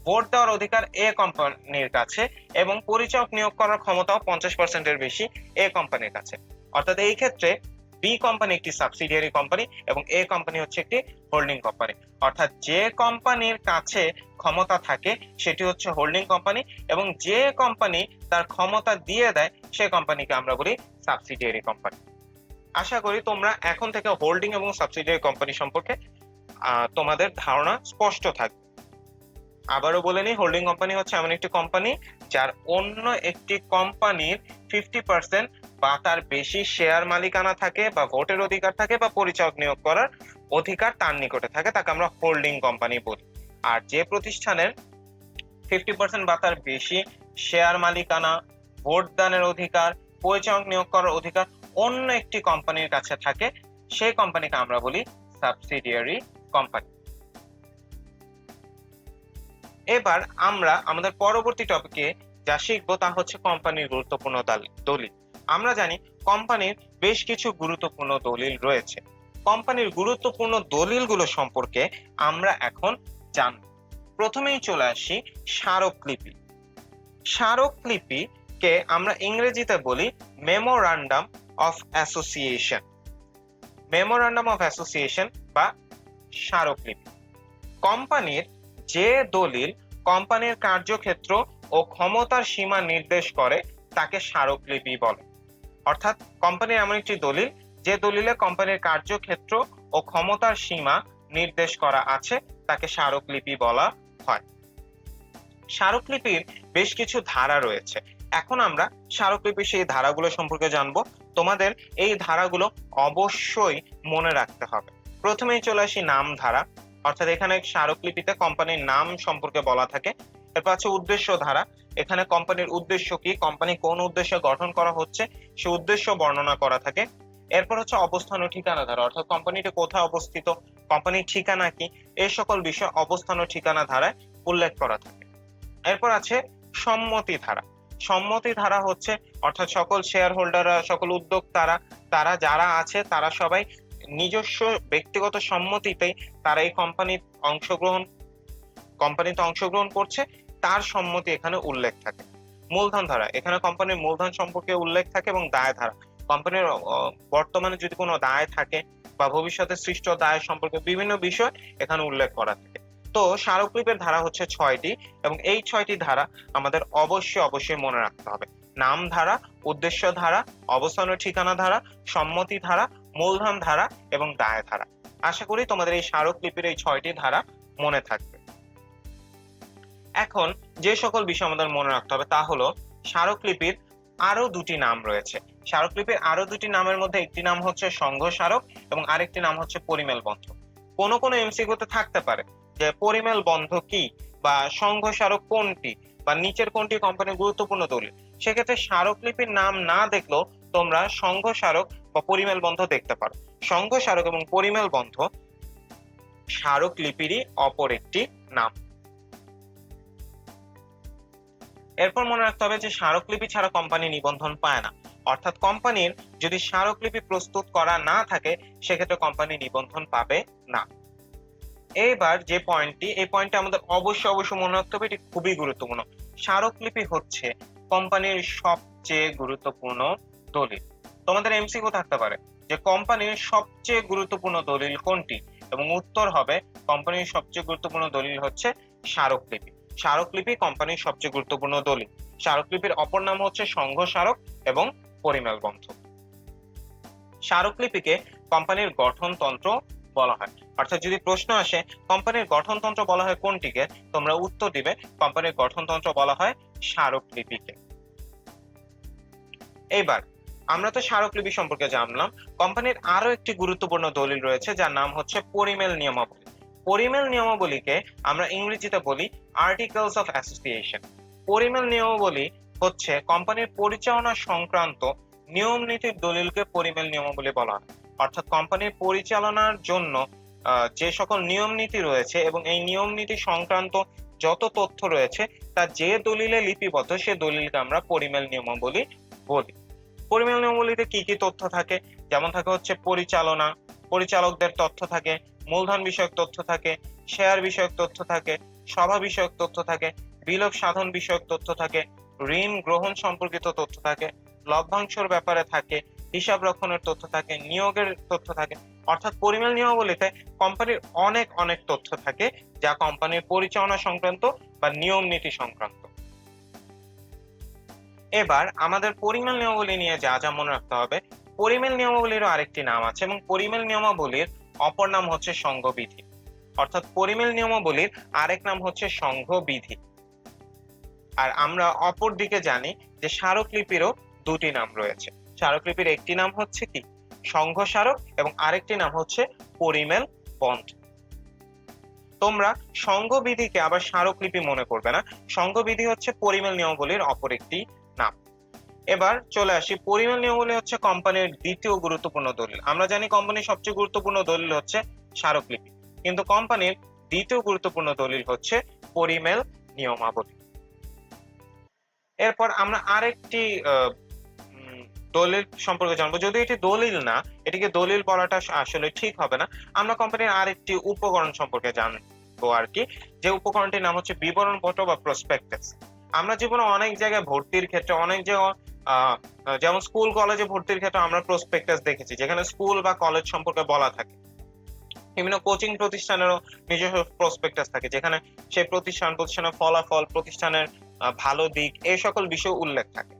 ভোট দেওয়ার অধিকার এ কোম্পানির কাছে এবং পরিচালক নিয়োগ করার ক্ষমতাও 50% এর বেশি এ কোম্পানির কাছে। অর্থাৎ এই ক্ষেত্রে বি কোম্পানি একটি সাবসিডিয়ারি কোম্পানি এবং এ কোম্পানি হচ্ছে একটি হোল্ডিং কোম্পানি। অর্থাৎ যে কোম্পানির কাছে ক্ষমতা থাকে সেটি হচ্ছে হোল্ডিং কোম্পানি এবং যে কোম্পানি তার ক্ষমতা দিয়ে দেয় সে কোম্পানিকে আমরা বলি সাবসিডিয়ারি কোম্পানি। আশা করি তোমরা এখন থেকে হোল্ডিং এবং সাবসিডিয়ারি কোম্পানি সম্পর্কে তোমাদের ধারণা স্পষ্ট থাকবে। আবারও বলে নিই, হোল্ডিং কোম্পানি হচ্ছে এমন একটি কোম্পানি যার অন্য একটি কোম্পানির 50% বা তার বেশি শেয়ার মালিকানা থাকে বা ভোটের অধিকার থাকে বা পরিচালক নিয়োগ করার অধিকার তার নিকটে থাকে, তাকে আমরা হোল্ডিং কোম্পানি বলি। আর যে প্রতিষ্ঠানের 50% বা তার বেশি শেয়ার মালিকানা, ভোট দানের অধিকার, পরিচালক নিয়োগ করার অধিকার অন্য একটি কোম্পানির কাছে থাকে, সেই কোম্পানিকে আমরা বলি সাবসিডিয়ারি কোম্পানি। এবার আমরা আমাদের পরবর্তী টপিকে যা শিখবো তা হচ্ছে কোম্পানির গুরুত্বপূর্ণ দলিল। আমরা জানি কোম্পানির বেশ কিছু গুরুত্বপূর্ণ দলিল রয়েছে। কোম্পানির গুরুত্বপূর্ণ দলিলগুলো সম্পর্কে আমরা এখন জানব। প্রথমেই চলে আসি স্মারকলিপি। স্মারকলিপিকে আমরা ইংরেজিতে বলি memorandum of association. Memorandum of association বা স্মারকলিপি কোম্পানির যে দলিল কোম্পানির কার্যক্ষেত্র ও ক্ষমতার সীমা নির্দেশ করে তাকে স্মারকলিপি বলে। অর্থাৎ কোম্পানির এমন একটি দলিল যে দলিলে কোম্পানির কার্যক্ষেত্র ও ক্ষমতার সীমা নির্দেশ করা আছে তাকে স্মারকলিপি বলা হয়। স্মারকলিপির বেশ কিছু ধারা রয়েছে। এখন আমরা স্মারকলিপির সেই ধারাগুলো সম্পর্কে জানবো। তোমাদের এই ধারাগুলো অবশ্যই মনে রাখতে হবে। প্রথমেই চলে আসি নাম ধারা, অর্থাৎ এখানে স্মারকলিপিতে কোম্পানির নাম সম্পর্কে বলা থাকে। এরপর আছে উদ্দেশ্য ধারা, এখানে কোম্পানির উদ্দেশ্য কি, কোম্পানি কোন উদ্দেশ্যে গঠন করা হচ্ছে সে উদ্দেশ্য বর্ণনা করা থাকে। এরপর হচ্ছে অবস্থান ও ঠিকানা ধারা, অর্থাৎ কোম্পানিটি কোথায় অবস্থিত, কোম্পানির ঠিকানা কি, এই সকল বিষয় অবস্থান ও ঠিকানা ধারায় উল্লেখ করা থাকে। এরপর আছে সম্মতি ধারা। সম্মতি ধারা হচ্ছে অর্থাৎ সকল শেয়ার হোল্ডাররা, সকল উদ্যোক্তারা, তারা যারা আছে তারা সবাই নিজস্ব ব্যক্তিগত সম্মতিতেই তারা এই কোম্পানিতে অংশগ্রহণ করছে, তার সম্মতি এখানে উল্লেখ থাকে। মূলধন ধারা, এখানে কোম্পানির মূলধন সম্পর্কে উল্লেখ থাকে। এবং দায় ধারা, কোম্পানির বর্তমানে যদি কোনো দায় থাকে বা ভবিষ্যতে সৃষ্ট দায় সম্পর্কে বিভিন্ন বিষয় এখানে উল্লেখ করা থাকে। তো স্মারকলিপির ধারা হচ্ছে 6টি এবং এই 6টি ধারা আমাদের অবশ্যই মনে রাখতে হবে। নাম ধারা, উদ্দেশ্য ধারা, অবস্থান ও ঠিকানা ধারা, সম্মতি ধারা, মূলধন ধারা এবং দায় ধারা। আশা করি তোমাদের এই স্মারকলিপির এই 6টি ধারা মনে থাকবে। এখন যে সকল বিষয় আমাদের মনে রাখতে হবে তা হলো স্মারকলিপির আরো দুটি নাম রয়েছে। স্মারকলিপির আরো দুটি নামের মধ্যে একটি নাম হচ্ছে সংঘ স্মারক এবং আরেকটি নাম হচ্ছে পরিমেল বন্ধ। কোন এমসিকিউতে থাকতে পারে যে পরিমেল বন্ধ কি বা সংঘ স্মারক কোনটি বা নিচের কোনটি কোম্পানির গুরুত্বপূর্ণ দলিল। সেক্ষেত্রে স্মারকলিপির নাম না দেখলেও তোমরা সংঘ স্মারক বা পরিমেল বন্ধ দেখতে পারো। সংঘ স্মারক এবং পরিমেল বন্ধ স্মারকলিপিরই অপর একটি নাম। এরপর মনে রাখতে হবে যে স্মারকলিপি ছাড়া কোম্পানি নিবন্ধন পায় না। অর্থাৎ কোম্পানির যদি স্মারকলিপি প্রস্তুত করা না থাকে সেক্ষেত্রে কোম্পানি নিবন্ধন পাবে না। এইবার যে পয়েন্টটি, এই পয়েন্টটা আমাদের অবশ্যই মনে রাখতে হবে, এটি খুবই গুরুত্বপূর্ণ। স্মারকলিপি হচ্ছে কোম্পানির সবচেয়ে গুরুত্বপূর্ণ দলিল। তোমাদের এমসিকিউ থাকতে পারে যে কোম্পানির সবচেয়ে গুরুত্বপূর্ণ দলিল কোনটি, এবং উত্তর হবে কোম্পানির সবচেয়ে গুরুত্বপূর্ণ দলিল হচ্ছে স্মারকলিপি। স্মারকলিপি কোম্পানির সবচেয়ে গুরুত্বপূর্ণ দলিল। স্মারকলিপির অপর নাম হচ্ছে সংঘ স্মারক এবং পরিমেল বন্ধ। স্মারকলিপিকে কোম্পানির গঠনতন্ত্র বলা হয়। অর্থাৎ যদি প্রশ্ন আসে কোম্পানির গঠনতন্ত্র বলা হয় কোনটিকে, তোমরা উত্তর দিবে কোম্পানির গঠনতন্ত্র বলা হয় স্মারকলিপিকে। এইবার আমরা তো স্মারকলিপি সম্পর্কে জানলাম। কোম্পানির আরো একটি গুরুত্বপূর্ণ দলিল রয়েছে যার নাম হচ্ছে পরিমেল নিয়মাবলী। পরিমেল নিয়মাবলীকে আমরা ইংরেজিতে বলি আর্টিকেলস অফ অ্যাসোসিয়েশন। পরিমেল নিয়মাবলী হচ্ছে কোম্পানির পরিচালনা সংক্রান্ত নিয়ম নীতির দলিলকে পরিমেল নিয়মাবলী বলা হয়। অর্থাৎ কোম্পানির পরিচালনার জন্য যে সকল নিয়ম নীতি রয়েছে এবং এই নিয়ম নীতি সংক্রান্ত যত তথ্য রয়েছে তা যে দলিলে লিপিবদ্ধ সে দলিলকে আমরা পরিমেল নিয়মাবলী বলি। পরিমেল নিয়মাবলীতে কি কি তথ্য থাকে, যেমন থাকে হচ্ছে পরিচালকদের তথ্য থাকে, মূলধন বিষয়ক তথ্য থাকে, শেয়ার বিষয়ক তথ্য থাকে, সভা বিষয়ক তথ্য থাকে, বিলোপ সাধন বিষয়ক তথ্য থাকে, ঋণ গ্রহণ সম্পর্কিত তথ্য থাকে, লভ্যাংশের ব্যাপারে থাকে, হিসাব রক্ষণের তথ্য থাকে, নিয়োগের তথ্য থাকে। অর্থাৎ পরিমেল নিয়মাবলীতে কোম্পানির অনেক তথ্য থাকে যা কোম্পানির পরিচালনা সংক্রান্ত বা নিয়ম নীতি সংক্রান্ত। এবার আমাদের পরিমেল নিয়মাবলী নিয়ে যা মনে রাখতে হবে, পরিমেল নিয়মাবলীরও আরেকটি নাম আছে এবং পরিমেল নিয়মাবলীর অপর নাম হচ্ছে সংঘবিধি। অর্থাৎ পরিমেল নিয়মাবলীর আরেক নাম হচ্ছে সংঘবিধি। আর আমরা অপর দিকে জানি যে স্মারকলিপিরও দুটি নাম রয়েছে। স্মারকলিপির একটি নাম হচ্ছে কি সংঘ স্মারক এবং আরেকটি নাম হচ্ছে পরিমেল বন্ধ। তোমরা সংঘবিধিকে আবার স্মারকলিপি মনে করবে না, সংঘবিধি হচ্ছে পরিমেল নিয়মাবলীর অপর একটি নাম। এবার চলে আসি, পরিমাণ নিয়মাবলী হচ্ছে কোম্পানির দ্বিতীয় গুরুত্বপূর্ণ দলিল। আমরা জানি কোম্পানির সবচেয়ে গুরুত্বপূর্ণ দলিল হচ্ছে স্মারকলিপি, কিন্তু কোম্পানির দ্বিতীয় গুরুত্বপূর্ণ দলিল হচ্ছে পরিমেল নিয়মাবলী। এরপর আমরা আরেকটি দলিল সম্পর্কে জানবো, যদি এটি দলিল না, এটিকে দলিল বলাটা আসলে ঠিক হবে না। আমরা কোম্পানির আরেকটি উপকরণ সম্পর্কে জানবো আর কি, যে উপকরণটির নাম হচ্ছে বিবরণপত্র বা প্রসপেক্টাস। আমরা জীবনে অনেক জায়গায় ভর্তির ক্ষেত্রে অনেক জায়গায় যেমন স্কুল কলেজে ভর্তির ক্ষেত্রে আমরা প্রসপেক্টাস দেখেছি, যেখানে স্কুল বা কলেজ সম্পর্কে বলা থাকে। বিভিন্ন কোচিং প্রতিষ্ঠানেরও নিজস্ব প্রসপেক্টাস থাকে, যেখানে সেই প্রতিষ্ঠানের ফলাফল, প্রতিষ্ঠানের ভালো দিক, এই সকল বিষয় উল্লেখ থাকে।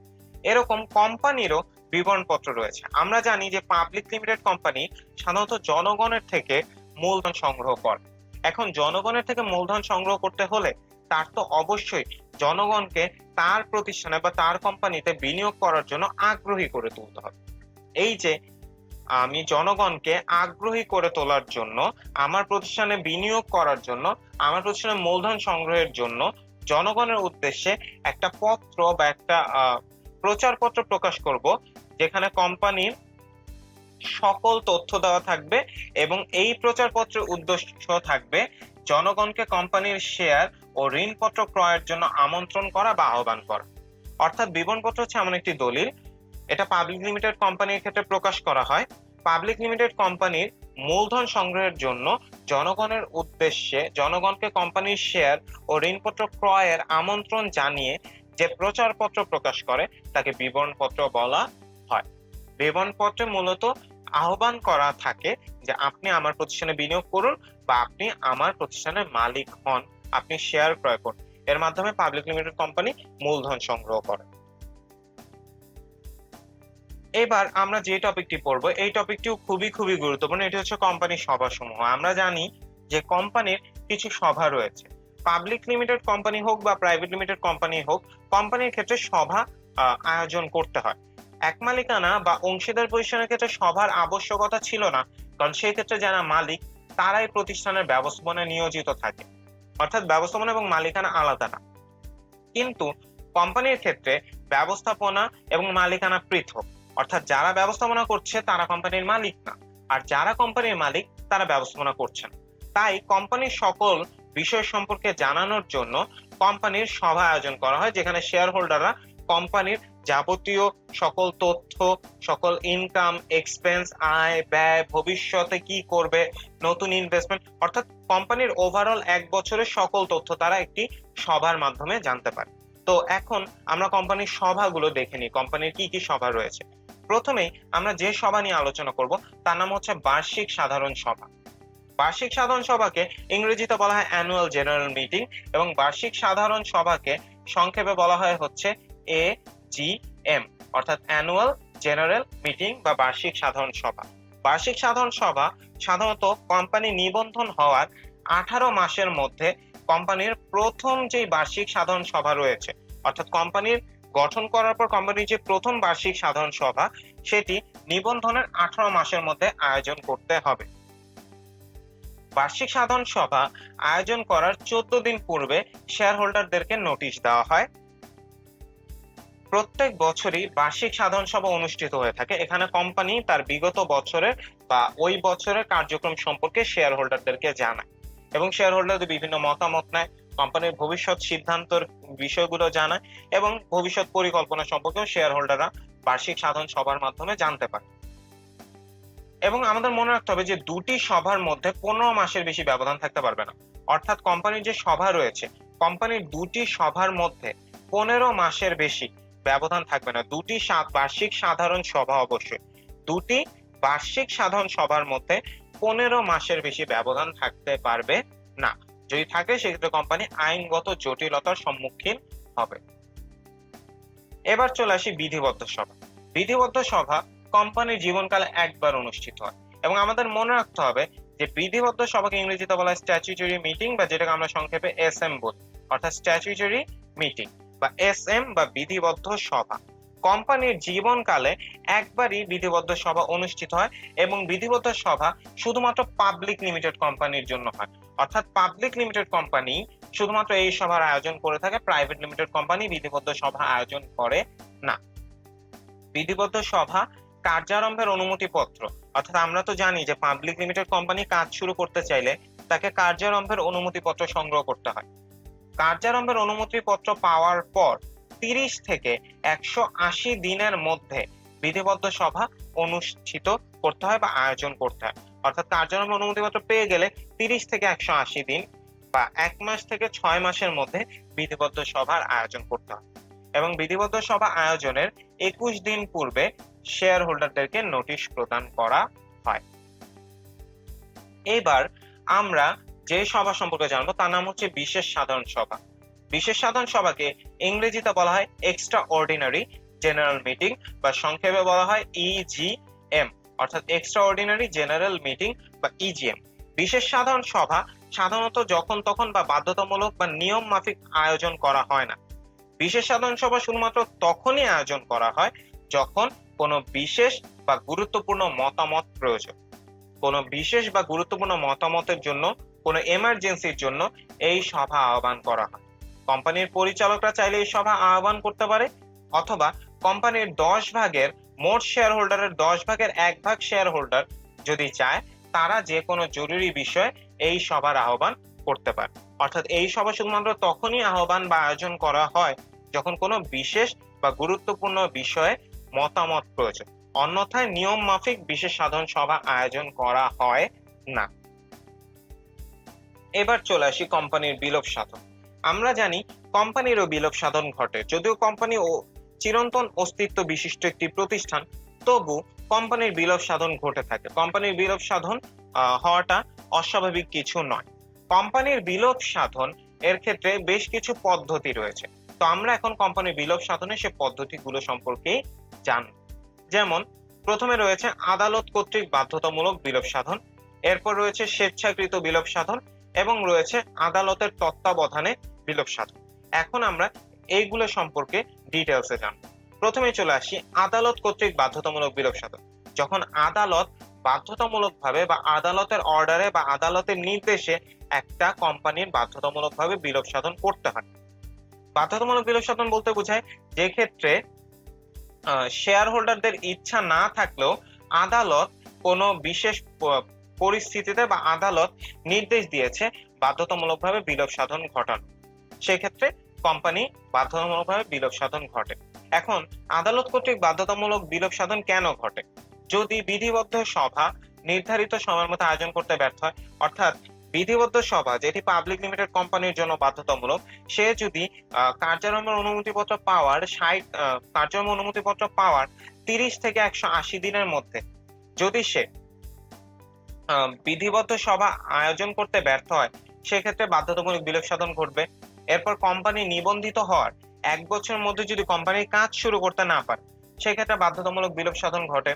এরকম কোম্পানিরও বিবরণপত্র রয়েছে। আমরা জানি যে পাবলিক লিমিটেড কোম্পানি সাধারণত জনগণের থেকে মূলধন সংগ্রহ করে। এখন জনগণের থেকে মূলধন সংগ্রহ করতে হলে তার তো অবশ্যই জনগণকে তার প্রতিষ্ঠানে বা তার কোম্পানিতে বিনিয়োগ করার জন্য আগ্রহী করে তুলতে হবে। এই যে আমি জনগণকে আগ্রহী করে তোলার জন্য, আমার প্রতিষ্ঠানে বিনিয়োগ করার জন্য, আমার প্রতিষ্ঠানে মূলধন সংগ্রহের জন্য জনগণের উদ্দেশ্যে একটা পত্র বা একটা প্রচারপত্র প্রকাশ করব, যেখানে কোম্পানির সকল তথ্য দেওয়া থাকবে এবং এই প্রচারপত্রের উদ্দেশ্য থাকবে জনগণকে কোম্পানির শেয়ার ও ঋণপত্র ক্রয়ের জন্য আমন্ত্রণ করা বা আহ্বান করা। অর্থাৎ বিবরণপত্র হচ্ছে এমন একটি দলিল, এটা পাবলিক লিমিটেড কোম্পানির ক্ষেত্রে প্রকাশ করা হয়। পাবলিক লিমিটেড কোম্পানির মূলধন সংগ্রহের জন্য জনগণের উদ্দেশ্যে জনগণকে কোম্পানির শেয়ার ও ঋণপত্র ক্রয়ের আমন্ত্রণ জানিয়ে যে প্রচারপত্র প্রকাশ করে তাকে বিবরণপত্র বলা হয়। বিবরণপত্রে মূলত আহ্বান করা থাকে যে আপনি আমার প্রতিষ্ঠানে বিনিয়োগ করুন বা আপনি আমার প্রতিষ্ঠানের মালিক হন, আপনি শেয়ার ক্রয় করুন। এর মাধ্যমে পাবলিক লিমিটেড কোম্পানি মূলধন সংগ্রহ করে। এবার আমরা যে টপিকটি পড়বো, এই টপিকটিও খুবই গুরুত্বপূর্ণ। এটি হচ্ছে কোম্পানির সভাসমূহ। আমরা জানি যে কোম্পানির কিছু সভা রয়েছে। পাবলিক লিমিটেড কোম্পানি হোক বা প্রাইভেট লিমিটেড কোম্পানি হোক, কোম্পানির ক্ষেত্রে সভা আয়োজন করতে হয়। এক মালিকানা বা অংশীদার প্রতিষ্ঠানের ক্ষেত্রে সভার আবশ্যকতা ছিল না, কারণ সেই ক্ষেত্রে যারা মালিক তারাই প্রতিষ্ঠানের ব্যবস্থাপনায় নিয়োজিত থাকে, অর্থাৎ ব্যবস্থাপনা এবং মালিকানা আলাদা না। কিন্তু কোম্পানির ক্ষেত্রে ব্যবস্থাপনা এবং মালিকানা পৃথক, অর্থাৎ যারা ব্যবস্থাপনা করছে তারা কোম্পানির মালিক না, আর যারা কোম্পানির মালিক তারা ব্যবস্থাপনা করছে না। তাই কোম্পানির সকল বিষয় সম্পর্কে জানানোর জন্য কোম্পানির সভা আয়োজন করা হয়, যেখানে শেয়ার হোল্ডাররা কোম্পানির যাবতীয় সকল তথ্য, সকল ইনকাম, এক্সপেন্স, আয় ব্যয়, ভবিষ্যতে কি করবে, নতুন ইনভেস্টমেন্ট, অর্থাৎ কোম্পানির ওভারঅল এক বছরের সকল তথ্য তারা একটি সভার মাধ্যমে জানতে পারে। তো এখন আমরা কোম্পানির সভাগুলো দেখে নিই, কোম্পানির কি কি সভা রয়েছে। প্রথমেই আমরা যে সভা নিয়ে আলোচনা করব তার নাম হচ্ছে বার্ষিক সাধারণ সভা। বার্ষিক সাধারণ সভাকে ইংরেজিতে বলা হয় অ্যানুয়াল জেনারেল মিটিং, এবং বার্ষিক সাধারণ সভাকে সংক্ষেপে বলা হয় হচ্ছে AGM, অর্থাৎ অ্যানুয়াল জেনারেল মিটিং বা বার্ষিক সাধারণ সভা। বার্ষিক সাধারণ সভা সাধারণত কোম্পানি নিবন্ধন হওয়ার 18 মাসের মধ্যে কোম্পানির প্রথম যে বার্ষিক সাধারণ সভা রয়েছে, অর্থাৎ কোম্পানির গঠন করার পর কোম্পানির যে প্রথম বার্ষিক সাধারণ সভা, সেটি নিবন্ধনের 18 মাসের মধ্যে আয়োজন করতে হবে। বার্ষিক সাধারণ সভা আয়োজন করার 14 দিন পূর্বে শেয়ার হোল্ডারদেরকে নোটিশ দেওয়া হয়। প্রত্যেক বছরই বার্ষিক সাধারণ সভা অনুষ্ঠিত হয়ে থাকে। এখানে কোম্পানি তার বিগত বছরের বা ওই বছরের কার্যক্রম সম্পর্কে শেয়ার হোল্ডারদেরকে জানায় এবং শেয়ার হোল্ডারদের বিভিন্ন মতামত নেয়, কোম্পানির ভবিষ্যৎ সিদ্ধান্তের বিষয়গুলো জানায় এবং ভবিষ্যৎ পরিকল্পনা সম্পর্কেও শেয়ার হোল্ডাররা বার্ষিক সাধারণ সভার মাধ্যমে জানতে পারে। এবং আমাদের মনে রাখতে হবে যে দুটি সভার মধ্যে 15 মাসের বেশি ব্যবধান থাকতে পারবে না। অর্থাৎ কোম্পানির যে সভা রয়েছে, কোম্পানির দুটি সভার মধ্যে 15 মাসের বেশি ব্যবধান থাকবে না। দুটি বার্ষিক সাধারণ সভা, অবশ্যই দুটি বার্ষিক সাধারণ সভার মধ্যে 15 মাসের বেশি ব্যবধান থাকতে পারবে না। যদি থাকে সেক্ষেত্রে কোম্পানি আইনগত জটিলতার সম্মুখীন হবে। এবার চলে আসি বিধিবদ্ধ সভা। বিধিবদ্ধ সভা কোম্পানির জীবনকালে একবার অনুষ্ঠিত হয় এবং আমাদের মনে রাখতে হবে যে বিধিবদ্ধ সভাকে ইংরেজিতে বলা হয় স্ট্যাচুটরি মিটিং, বা যেটাকে আমরা সংক্ষেপে SM বলি, অর্থাৎ স্ট্যাচুটরি মিটিং বা SM বা বিধিবদ্ধ সভা। কোম্পানির জীবনকালে একবারই বিধিবদ্ধ সভা অনুষ্ঠিত হয় এবং বিধিবদ্ধ সভা শুধুমাত্র পাবলিক লিমিটেড কোম্পানির জন্য হয়, অর্থাৎ পাবলিক লিমিটেড কোম্পানি শুধুমাত্র এই সভার আয়োজন করে থাকে, প্রাইভেট লিমিটেড কোম্পানি বিধিবদ্ধ সভা আয়োজন করে না। বিধিবদ্ধ সভা কার্যারম্ভের অনুমতিপত্র, অর্থাৎ আমরা তো জানি যে পাবলিক লিমিটেড কোম্পানি কাজ শুরু করতে চাইলে তাকে কার্যারম্ভের অনুমতিপত্র সংগ্রহ করতে হয়। কার্যারম্ভের অনুমতিপত্র পাওয়ার পর 30 থেকে 180 দিনের মধ্যে বিধিবদ্ধ সভা অনুষ্ঠিত করতে হয় বা আয়োজন করতে হয়। অর্থাৎ কার্যারম্ভের অনুমতিপত্র পেয়ে গেলে 30 থেকে 180 দিন বা 1 মাস থেকে 6 মাসের মধ্যে বিধিবদ্ধ সভার আয়োজন করতে হয় এবং বিধিবদ্ধ সভা আয়োজনের 21 দিন পূর্বে শেয়ার হোল্ডারদেরকে নোটিশ প্রদান করা হয়। এবার আমরা যে সভা সম্পর্কে জানবো তার নাম হচ্ছে বিশেষ সাধারণ সভা। বিশেষ সাধারণ সভাকে ইংরেজিতে বলা হয় এক্সট্রা অর্ডিনারি জেনারেল মিটিং বা সংক্ষেপে বলা হয় ইজিএম, অর্থাৎ এক্সট্রা অর্ডিনারি জেনারেল মিটিং বা ইজিএম। বিশেষ সাধারণ সভা সাধারণত যখন তখন বা বাধ্যতামূলক বা নিয়ম মাফিক আয়োজন করা হয় না। বিশেষ সাধারণ সভা শুধুমাত্র তখনই আয়োজন করা হয় যখন কোনো বিশেষ বা গুরুত্বপূর্ণ মতামত প্রয়োজন। কোনো বিশেষ বা গুরুত্বপূর্ণ মতামতের জন্য, কোনো এমার্জেন্সির জন্য এই সভা আহ্বান করা হয়। কোম্পানির পরিচালকরা চাইলে এই সভা আহ্বান করতে পারে, অথবা কোম্পানির 10 ভাগের মোট শেয়ার হোল্ডারের 10 ভাগের 1 ভাগ শেয়ার হোল্ডার যদি চায় তারা যে কোনো জরুরি বিষয়ে এই সভার আহ্বান করতে পারে। অর্থাৎ এই সভা শুধুমাত্র তখনই আহ্বান বা আয়োজন করা হয় যখন কোনো বিশেষ বা গুরুত্বপূর্ণ বিষয়ে মতামত প্রয়োজন, অন্যথায় নিয়ম মাফিক বিশেষ সাধারণ সভা আয়োজন করা হয় না। এবার চলে আসি কোম্পানির বিলোপ সাধন। আমরা জানি কোম্পানিরও বিলোপ সাধন ঘটে। যদিও কোম্পানি ও চিরন্তন অস্তিত্ব বিশিষ্ট একটি প্রতিষ্ঠান, তবু কোম্পানির বিলোপ সাধন ঘটে থাকে। কোম্পানির বিলোপ সাধন হওয়াটা অস্বাভাবিক কিছু নয়। কোম্পানির বিলোপ সাধন এর ক্ষেত্রে বেশ কিছু পদ্ধতি রয়েছে। তো আমরা এখন কোম্পানির বিলোপ সাধনের সে পদ্ধতিগুলো সম্পর্কে জানব। যেমন প্রথমে রয়েছে আদালত কর্তৃক বাধ্যতামূলক বিলোপ সাধন, এরপর রয়েছে স্বেচ্ছাকৃত বিলোপ সাধন এবং রয়েছে আদালতের তত্ত্বাবধানে বিলোপ সাধন। এখন আমরা এইগুলো সম্পর্কে ডিটেলসে জানব। প্রথমে চলে আসি আদালত কর্তৃক বাধ্যতামূলক বিলোপ সাধন। যখন আদালত বাধ্যতামূলকভাবে বা আদালতের অর্ডারে বা আদালতের নির্দেশে একটা কোম্পানির বাধ্যতামূলকভাবে বিলোপ সাধন করতে হয়। বাধ্যতামূলক বিলোপ সাধন বলতে বোঝায় যে ক্ষেত্রে শেয়ার হোল্ডারদের ইচ্ছা না থাকলেও আদালত কোনো বিশেষ পরিস্থিতিতে বা আদালত নির্দেশ দিয়েছে বাধ্যতামূলকভাবে বিলোপ সাধন ঘটানো, সেক্ষেত্রে কোম্পানি বাধ্যতামূলকভাবে বিলোপ সাধন ঘটে। এখন আদালত কর্তৃক বাধ্যতামূলক বিলোপ সাধন কেন ঘটে? যদি বিধিবদ্ধ সভা নির্ধারিত সময়ের মধ্যে আয়োজন করতে ব্যর্থ হয়, অর্থাৎ বিধিবদ্ধ সভা যেটি পাবলিক লিমিটেড কোম্পানির জন্য বাধ্যতামূলক, সে যদি কার্যারম্ভের অনুমতিপত্র পাওয়ার 30 থেকে 180 দিনের মধ্যে যদি সে বিধিবদ্ধ সভা আয়োজন করতে ব্যর্থ হয়, সেক্ষেত্রে বাধ্যতামূলক বিলোপ সাধন ঘটবে। এরপর কোম্পানি নিবন্ধিত হওয়ার 1 বছরের মধ্যে যদি কোম্পানির কাজ শুরু করতে না পারে, সেক্ষেত্রে বাধ্যতামূলক বিলোপ সাধন ঘটে।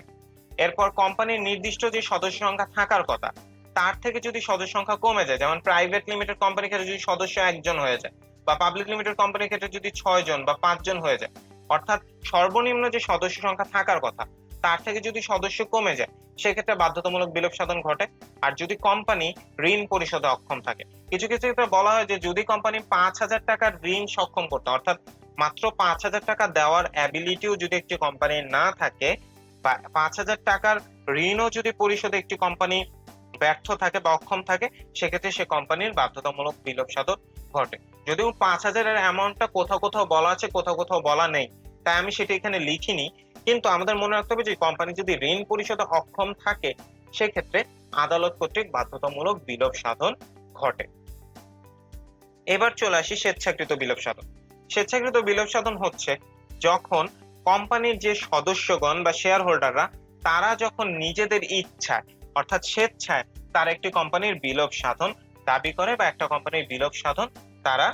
এরপর কোম্পানির নির্দিষ্ট যে সদস্য সংখ্যা থাকার কথা তার থেকে যদি সদস্য সংখ্যা কমে যায়, যেমন প্রাইভেট লিমিটেড কোম্পানির ক্ষেত্রে যদি সদস্য 1 জন হয়ে যায়, বা পাবলিক লিমিটেড কোম্পানির ক্ষেত্রে যদি 6 জন বা 5 জন হয়ে যায়, অর্থাৎ সর্বনিম্ন যে সদস্য সংখ্যা থাকার কথা তার থেকে যদি সদস্য কমে যায়, সেক্ষেত্রে বাধ্যতামূলক বিলোপ সাধন ঘটে। আর যদি কোম্পানি ঋণ পরিশোধে অক্ষম থাকে, কিছু কিছু ক্ষেত্রে বলা হয় যে যদি কোম্পানি 5,000 টাকার ঋণ সক্ষম করতে, অর্থাৎ মাত্র 5,000 টাকা দেওয়ার অ্যাবিলিটিও যদি একটি কোম্পানির না থাকে, বা 5,000 টাকার ঋণও যদি পরিশোধে একটি কোম্পানি ব্যর্থ থাকে বা অক্ষম থাকে, সেক্ষেত্রে সে কোম্পানির বাধ্যতামূলক বিলোপ সাধন ঘটে। যদিও 5,000 এর অ্যামাউন্টটা কোথাও কোথাও বলা আছে, কোথাও কোথাও বলা নেই, তাই আমি সেটা এখানে লিখিনি, কিন্তু আমাদের মনে রাখতে হবে যে কোম্পানি যদি ঋণ পরিশোধে অক্ষম থাকে, সেক্ষেত্রে আদালত কর্তৃক বাধ্যতামূলক বিলোপ সাধন ঘটে। এবার চলে আসি স্বেচ্ছাকৃত বিলোপ সাধন। স্বেচ্ছাকৃত বিলোপ সাধন হচ্ছে যখন কোম্পানির যে সদস্যগণ বা শেয়ার হোল্ডাররা তারা যখন নিজেদের ইচ্ছায় অর্থাৎ স্বেচ্ছায় তারা একটি কোম্পানির বিলোপ সাধন দাবি করে বা একটা কোম্পানির বিলোপ সাধন তারা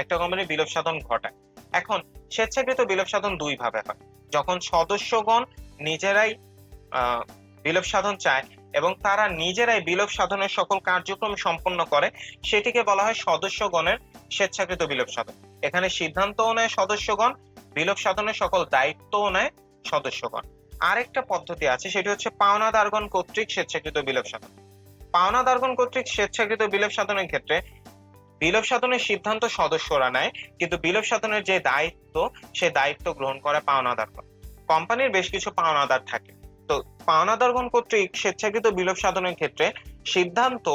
একটা কোম্পানির বিলোপ সাধন ঘটায়। এখন স্বেচ্ছাকৃত বিলোপ সাধন দুই ভাবে হয়। যখন সদস্যগণ নিজেরাই বিলোপ সাধন চায় এবং তারা নিজেরাই বিলোপ সাধনের সকল কার্যক্রম সম্পন্ন করে, সেটিকে বলা হয় সদস্যগণের স্বেচ্ছাকৃত বিলোপ সাধন। এখানে সিদ্ধান্তও নেয় সদস্যগণ, বিলোপ সাধনের সকল দায়িত্বও নেয় সদস্যগণ। আরেকটা পদ্ধতি আছে, সেটি হচ্ছে পাওনাদারগণ কর্তৃক স্বেচ্ছাকৃত বিলোপ সাধন। পাওনাদারগণ কর্তৃক স্বেচ্ছাকৃত বিলোপ সাধনের ক্ষেত্রে বিলোপ সাধনের সিদ্ধান্ত সদস্যরা নেয়, কিন্তু বিলোপ সাধনের যে দায়িত্ব সে দায়িত্ব গ্রহণ করে পাওনাদারগণ। কোম্পানির বেশ কিছু পাওনাদার থাকে। তো পাওনাদারগণ কর্তৃক স্বেচ্ছাকৃত বিলোপ সাধনের ক্ষেত্রে সিদ্ধান্ত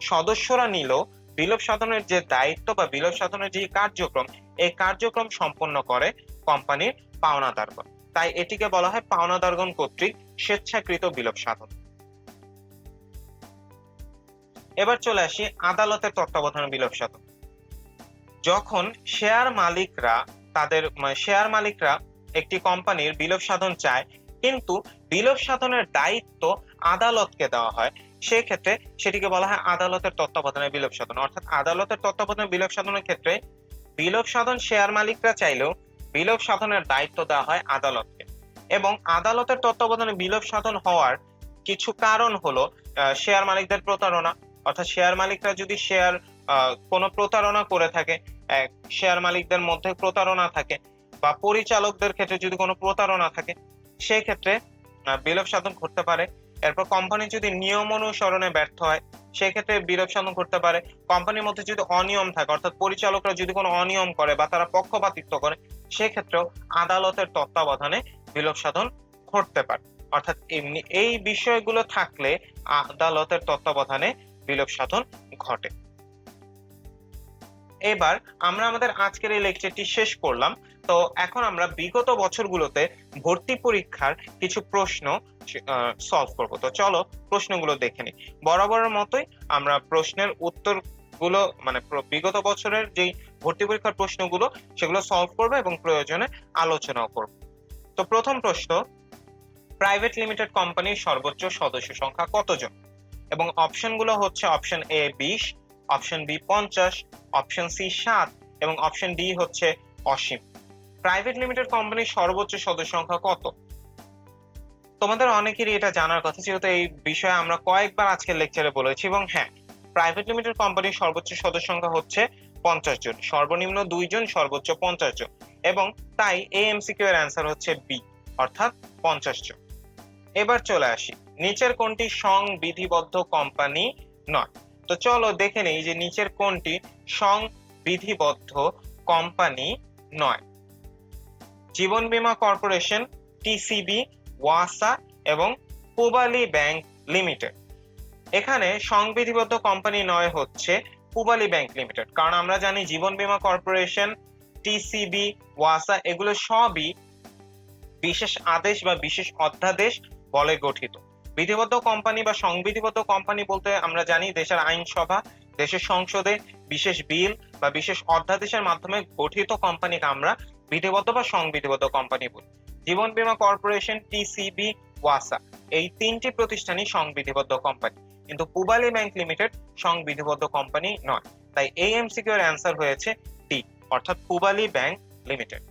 সদস্যরা নিল বিলোপ সাধনের যে দায়িত্ব বা বিলোপ সাধনের যে কার্যক্রম, এই কার্যক্রম সম্পন্ন করে কোম্পানির পাওনাদারগণ। তাই এটিকে বলা হয় পাওনাদারগণ কর্তৃক স্বেচ্ছাকৃত বিলোপ সাধন। এবার চলে আসি আদালতের তত্ত্বাবধানে বিলোপ সাধন। যখন শেয়ার মালিকরা একটি কোম্পানির বিলোপ সাধন চায়, কিন্তু বিলোপ সাধনের দায়িত্ব আদালতকে দেওয়া হয়, সেক্ষেত্রে সেটিকে বলা হয় আদালতের তত্ত্বাবধানে বিলোপ সাধন। অর্থাৎ আদালতের তত্ত্বাবধানে বিলোপ সাধনের ক্ষেত্রে বিলোপ সাধন শেয়ার মালিকরা চাইলেও বিলোপ সাধনের দায়িত্ব দেওয়া হয় আদালতকে। এবং আদালতের তত্ত্বাবধানে বিলোপ সাধন হওয়ার কিছু কারণ হলো শেয়ার মালিকদের প্রতারণা। অর্থাৎ শেয়ার মালিকরা যদি কোনো প্রতারণা করে থাকে, শেয়ার মালিকদের মধ্যে প্রতারণা থাকে, বা পরিচালকদের ক্ষেত্রে যদি কোনো প্রতারণা থাকে, সেই ক্ষেত্রে বিলোপ সাধন ঘটতে পারে। এরপর কোম্পানি যদি নিয়ম অনুসরণে ব্যর্থ হয়, সেই ক্ষেত্রে বিলোপ সাধন ঘটতে পারে। কোম্পানির মধ্যে যদি অনিয়ম থাকে, অর্থাৎ পরিচালকরা যদি কোনো অনিয়ম করে বা তারা পক্ষপাতিত্ব করে, সেক্ষেত্রেও আদালতের তত্ত্বাবধানে বিলোপ সাধন ঘটতে পারে। অর্থাৎ এমনি এই বিষয়গুলো থাকলে আদালতের তত্ত্বাবধানে বিলোপ সাধন ঘটে। এবার আমরা আমাদের আজকের এই লেকচারটি শেষ করলাম। তো এখন আমরা বিগত বছরগুলোতে ভর্তি পরীক্ষার কিছু প্রশ্ন সলভ করব। তো চলো প্রশ্নগুলো দেখে নিই। বরাবরের মতোই আমরা প্রশ্নের উত্তরগুলো মানে বিগত বছরের যেই ভর্তি পরীক্ষার প্রশ্নগুলো সেগুলো সলভ করব এবং প্রয়োজনে আলোচনাও করব। তো প্রথম প্রশ্ন, প্রাইভেট লিমিটেড কোম্পানির সর্বোচ্চ সদস্য সংখ্যা কতজন? এবং অপশনগুলো হচ্ছে option A 20, option B 50, option C 7 এবং অপশন ডি হচ্ছে অসীম। প্রাইভেট লিমিটেড কোম্পানির সর্বোচ্চ সদস্য সংখ্যা কত? তোমাদের অনেকেরই এটা জানার কথা, যেহেতু এই বিষয়ে আমরা কয়েকবার আজকের লেকচারে বলেছি। এবং হ্যাঁ, প্রাইভেট লিমিটেড কোম্পানির সর্বোচ্চ সদস্য সংখ্যা হচ্ছে 50 জন, সর্বনিম্ন 2 জন, সর্বোচ্চ 50 জন। এবং তাই এই এমসিকিউ এর অ্যান্সার হচ্ছে বি, অর্থাৎ 50 জন। এবার চলে আসি, নিচের কোনটি সংবিধিবদ্ধ কোম্পানি নয়? তো চলো দেখে নেই যে নিচের কোনটি সংবিধিবদ্ধ কোম্পানি নয়। জীবন বীমা কর্পোরেশন, টিসিবি, ওয়াসা এবং পূবালী ব্যাংক লিমিটেড। এখানে সংবিধিবদ্ধ কোম্পানি নয় হচ্ছে পূবালী ব্যাংক লিমিটেড, কারণ আমরা জানি জীবন বীমা কর্পোরেশন, টিসিবি, ওয়াসা এগুলো সবই বিশেষ আদেশ বা বিশেষ অধ্যাদেশ বলে গঠিত। বিধিবদ্ধ কোম্পানি বা সংবিধিবদ্ধ কোম্পানি বলতে আমরা জানি দেশের আইনসভা, দেশের সংসদে বিশেষ বিল বা বিশেষ অধ্যাদেশের মাধ্যমে গঠিত কোম্পানিকে আমরা বিধিবদ্ধ বা সংবিধিবদ্ধ কোম্পানি বলি। জীবন বীমা কর্পোরেশন, টিসিবি, ওয়াসা এই তিনটি প্রতিষ্ঠানই সংবিধিবদ্ধ কোম্পানি, কিন্তু পূবালী ব্যাংক লিমিটেড সংবিধিবদ্ধ কোম্পানি নয়। তাই এই এমসিকিউ এর অ্যান্সার হয়েছে ডি, অর্থাৎ পূবালী ব্যাংক লিমিটেড।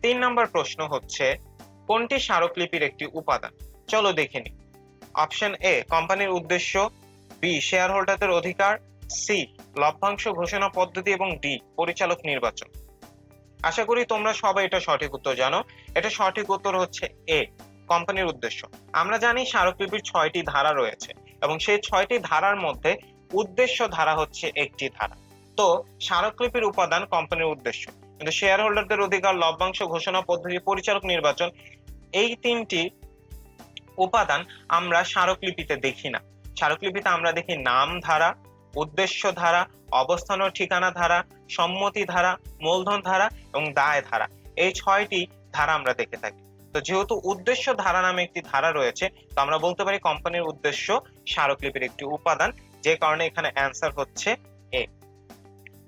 3 নম্বর প্রশ্ন হচ্ছে, কোনটি স্মারকলিপির একটি উপাদান? চলো দেখে নিই। অপশন এ কোম্পানির উদ্দেশ্য, বি শেয়ার হোল্ডারদের অধিকার, সি লভ্যাংশ ঘোষণা পদ্ধতি এবং ডি পরিচালক নির্বাচন। আশা করি তোমরা সবাই এটা সঠিক উত্তর জানো। এটা সঠিক উত্তর হচ্ছে এ, কোম্পানির উদ্দেশ্য। আমরা জানি স্মারকলিপির 6টি ধারা রয়েছে এবং সেই 6টি ধারার মধ্যে উদ্দেশ্য ধারা হচ্ছে একটি ধারা। তো স্মারকলিপির উপাদান কোম্পানির উদ্দেশ্য, কিন্তু শেয়ার হোল্ডারদের অধিকার, লভ্যাংশ ঘোষণা পদ্ধতি, পরিচালক নির্বাচন এই 3টি উপাদান আমরা স্মারকলিপিতে দেখি না। স্মারকলিপিতে আমরা দেখি নাম ধারা, উদ্দেশ্য ধারা, অবস্থান ও ঠিকানা ধারা, সম্মতি ধারা, মূলধন ধারা এবং দায় ধারা। এই 6টি ধারা আমরা দেখে থাকি। তো যেহেতু উদ্দেশ্য ধারা নামে একটি ধারা রয়েছে, তো আমরা বলতে পারি কোম্পানির উদ্দেশ্য স্মারকলিপির একটি উপাদান, যে কারণে এখানে অ্যান্সার হচ্ছে এ।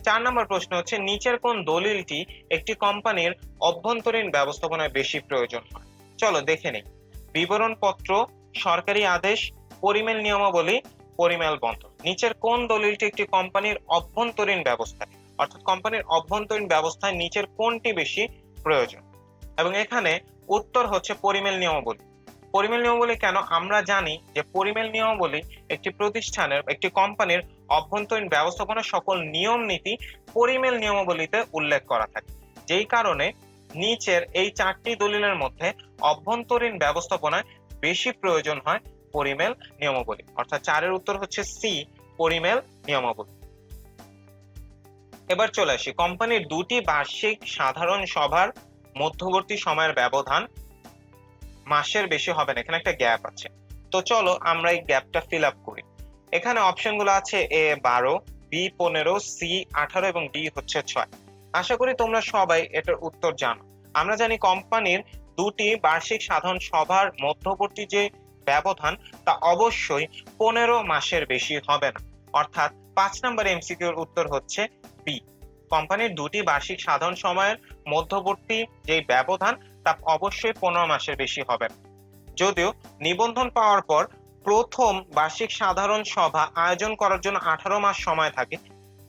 4 নম্বর প্রশ্ন হচ্ছে, নিচের কোন দলিলটি একটি কোম্পানির অভ্যন্তরীণ ব্যবস্থাপনায় বেশি প্রয়োজন হয়? চলো দেখে নিই। বিবরণ পত্র, সরকারি আদেশ, পরিমেল নিয়মাবলী, পরিমেল বন্ধন। নিচের কোন দলিলটি একটি কোম্পানির অভ্যন্তরীণ ব্যবস্থায়, অর্থাৎ কোম্পানির অভ্যন্তরীণ ব্যবস্থায় নিচের কোনটি বেশি প্রয়োজন? এবং এখানে উত্তর হচ্ছে পরিমেল নিয়মাবলী। পরিমেল নিয়মাবলী কেন? আমরা জানি যে পরিমেল নিয়মাবলী একটি প্রতিষ্ঠানের, একটি কোম্পানির অভ্যন্তরীণ ব্যবস্থাপনার সকল নিয়ম নীতি পরিমেল নিয়মাবলীতে উল্লেখ করা থাকে, যেই কারণে নিচের এই 4টি দলিলের মধ্যে অভ্যন্তরীণ ব্যবস্থাপনায় বেশি প্রয়োজন হয় পরিমেল নিয়মাবলী। অর্থাৎ 4-এর উত্তর হচ্ছে সি, পরিমেল নিয়মাবলী। এবার চলে আসি, কোম্পানির 2টি বার্ষিক সাধারণ সভার মধ্যবর্তী সময়ের ব্যবধান মাসের বেশি হবে না। এখানে একটা গ্যাপ আছে। তো চলো আমরা এই গ্যাপটা ফিল আপ করি। এখানে অপশনগুলো আছে এ 12, বি 15, সি 18 এবং ডি হচ্ছে 6। আশা করি তোমরা সবাই এটার উত্তর জানো। আমরা জানি কোম্পানির দুটি বার্ষিক সাধারণ সভার মধ্যবর্তী যে ব্যবধান তা অবশ্যই 15 মাসের বেশি হবে না। অর্থাৎ 5 নম্বর এমসিকিউর উত্তর হচ্ছে বি। কোম্পানির দুটি বার্ষিক সাধারণ সময়ের মধ্যবর্তী যে ব্যবধান তা অবশ্যই 15 মাসের বেশি হবে না। যদিও নিবন্ধন পাওয়ার পর প্রথম বার্ষিক সাধারণ সভা আয়োজন করার জন্য 18 মাস সময় থাকে,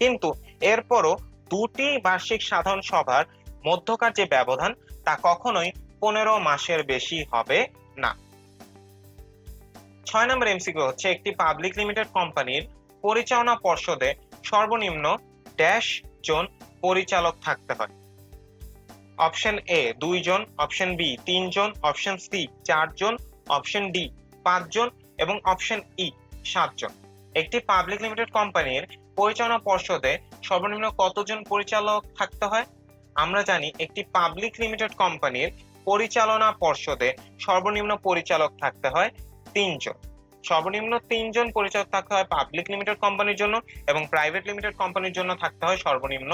কিন্তু এরপরও দুটি বার্ষিক সাধারণ সভার মধ্যকার যে ব্যবধান তা কখনোই 15 মাসের বেশি হবে না। 6 নম্বর এমসিকিউ হচ্ছে একটি পাবলিক লিমিটেড কোম্পানির পরিচালনা পর্ষদে সর্বনিম্ন ড্যাশ জন পরিচালক থাকতে হয়। অপশন এ 2 জন, অপশন বি 3 জন, অপশন সি 4 জন, অপশন ডি 5 জন এবং অপশন ই 7 জন। একটি পাবলিক লিমিটেড কোম্পানির পরিচালনা পর্ষদে সর্বনিম্ন কতজন পরিচালক থাকতে হয়? আমরা জানি একটি পাবলিক লিমিটেড কোম্পানির পরিচালনা পর্ষদে সর্বনিম্ন পরিচালক থাকতে হয় 3 জন। সর্বনিম্ন 3 জন পরিচালক থাকতে হয় পাবলিক লিমিটেড কোম্পানির জন্য এবং প্রাইভেট লিমিটেড কোম্পানির জন্য থাকতে হয় সর্বনিম্ন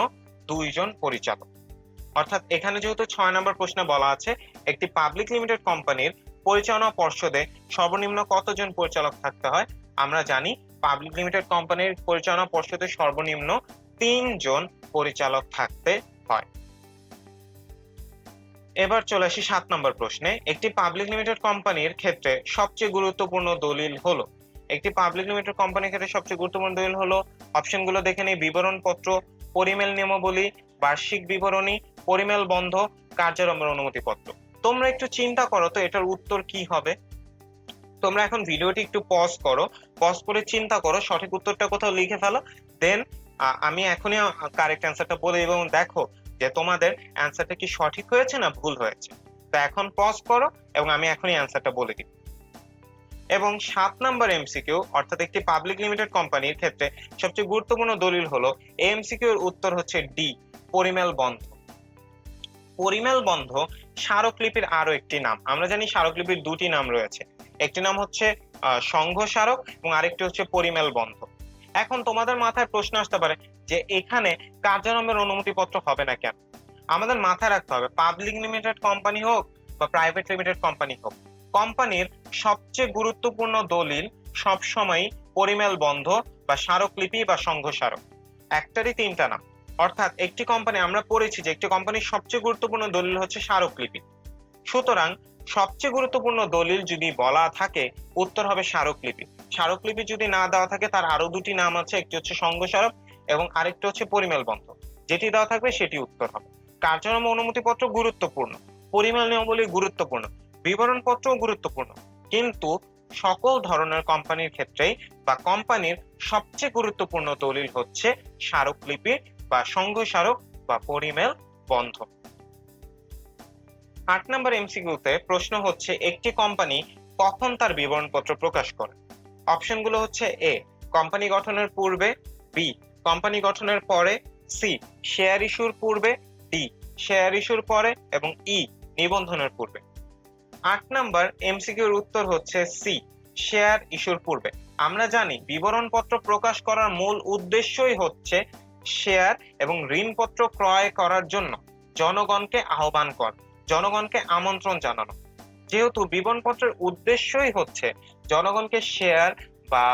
2 জন পরিচালক। অর্থাৎ এখানে যেহেতু 6 নম্বর প্রশ্নে বলা আছে একটি পাবলিক লিমিটেড কোম্পানির পরিচালনা পর্ষদে সর্বনিম্ন কতজন পরিচালক থাকতে হয়, আমরা জানি পাবলিক লিমিটেড কোম্পানির পরিচালনা পর্ষদে সর্বনিম্ন 3 জন পরিচালক থাকতে হয়। এবার চলে আসি 7 নম্বর প্রশ্নে। একটি পাবলিক লিমিটেড কোম্পানির ক্ষেত্রে সবচেয়ে গুরুত্বপূর্ণ দলিল হলো। একটি পাবলিক লিমিটেড কোম্পানির ক্ষেত্রে সবচেয়ে গুরুত্বপূর্ণ দলিল হলো, অপশনগুলো দেখে নেই, বিবরণপত্র, পরিমেল নিয়মাবলী, বার্ষিক বিবরণী, পরিমেল বন্ধ, কার্যারম্ভের অনুমতিপত্র। তোমরা একটু চিন্তা করো তো এটার উত্তর কি হবে। তোমরা এখন ভিডিওটি একটু পজ করো, পজ করে চিন্তা করো, সঠিক উত্তরটা কোথাও লিখে ফেলো, দেন আমি এখনই কারেক্ট অ্যান্সারটা বলে দেব এবং দেখো যে তোমাদের অ্যান্সারটা কি সঠিক হয়েছে না ভুল হয়েছে। তো এখন পজ করো এবং আমি এখনই অ্যান্সারটা বলে দিই। এবং 7 নম্বর এমসিকিউ অর্থাৎ একটি পাবলিক লিমিটেড কোম্পানির ক্ষেত্রে সবচেয়ে গুরুত্বপূর্ণ দলিল হলো, এই এমসিকিউ এর উত্তর হচ্ছে ডি, পরিমেল বন্ধ। পরিমেল বন্ধ স্মারকলিপির আরো একটি নাম। আমরা জানি স্মারকলিপির দুটি নাম রয়েছে, একটি নাম হচ্ছে সংঘ স্মারক এবং আরেকটি হচ্ছে পরিমেল বন্ধ। এখন তোমাদের মাথায় প্রশ্ন আসতে পারে যে এখানে কার্যারম্ভের অনুমতিপত্র হবে না কেন? আমাদের মাথায় রাখতে হবে পাবলিক লিমিটেড কোম্পানি হোক বা প্রাইভেট লিমিটেড কোম্পানি হোক, কোম্পানির সবচেয়ে গুরুত্বপূর্ণ দলিল সবসময় পরিমেল বন্ধ বা স্মারকলিপি বা সংঘ স্মারক। একটারই তিনটা নাম। অর্থাৎ একটি কোম্পানি, আমরা পড়েছি যে একটি কোম্পানির সবচেয়ে গুরুত্বপূর্ণ দলিল হচ্ছে স্মারকলিপি। সুতরাং সবচেয়ে গুরুত্বপূর্ণ দলিল যদি বলা থাকে উত্তর হবে স্মারকলিপি। স্মারকলিপি যদি না দেওয়া থাকে তার আরো দুটি নাম আছে, একটি হচ্ছে সংঘ স্মারক এবং আরেকটি হচ্ছে পরিমেল বন্ধ। যেটি দেওয়া থাকবে সেটি উত্তর হবে। কার্যক্রম অনুমতিপত্র গুরুত্বপূর্ণ, পরিমেল নিয়মাবলী গুরুত্বপূর্ণ, বিবরণপত্র গুরুত্বপূর্ণ, কিন্তু সকল ধরনের কোম্পানির ক্ষেত্রেই বা কোম্পানির সবচেয়ে গুরুত্বপূর্ণ দলিল হচ্ছে স্মারকলিপি বা সংঘ স্মারক বা পরিমেল বন্ধ। 8 নম্বর এমসিকিউতে প্রশ্ন হচ্ছে একটি কোম্পানি কখন তার বিবরণপত্র প্রকাশ করে? অপশনগুলো হচ্ছে এ, কোম্পানি গঠনের পূর্বে, বি, কোম্পানি গঠনের পরে, সি, শেয়ার ইস্যুর পূর্বে, ডি, শেয়ার ইস্যুর পরে এবং ই, নিবন্ধনের পূর্বে। 8 নম্বর এমসিকিউর উত্তর হচ্ছে সি, শেয়ার ইস্যুর পূর্বে। আমরা জানি বিবরণপত্র প্রকাশ করার মূল উদ্দেশ্যই হচ্ছে শেয়ার এবং ঋণপত্র ক্রয় করার জন্য জনগণকে আহ্বান করা, জনগণকে আমন্ত্রণ জানানো। যেহেতু বিবরণপত্রের উদ্দেশ্যই হচ্ছে জনগণকে শেয়ার বা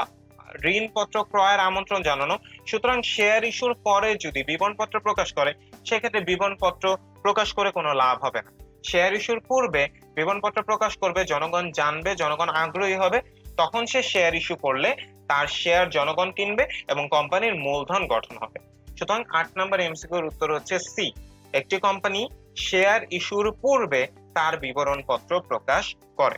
ঋণপত্র ক্রয়ের আমন্ত্রণ জানানো, সুতরাং শেয়ার ইস্যুর পরে যদি বিবরণপত্র প্রকাশ করে সেক্ষেত্রে বিবরণপত্র প্রকাশ করে কোনো লাভ হবে না। শেয়ার ইস্যুর পূর্বে বিবরণপত্র প্রকাশ করবে, জনগণ জানবে, জনগণ আগ্রহী হবে, তখন সে শেয়ার ইস্যু করলে তার শেয়ার জনগণ কিনবে এবং কোম্পানির মূলধন গঠন হবে। সুতরাং 8 নম্বর এমসিকিউর উত্তর হচ্ছে সি, একটি কোম্পানি শেয়ার ইস্যুর পূর্বে তার বিবরণপত্র প্রকাশ করে।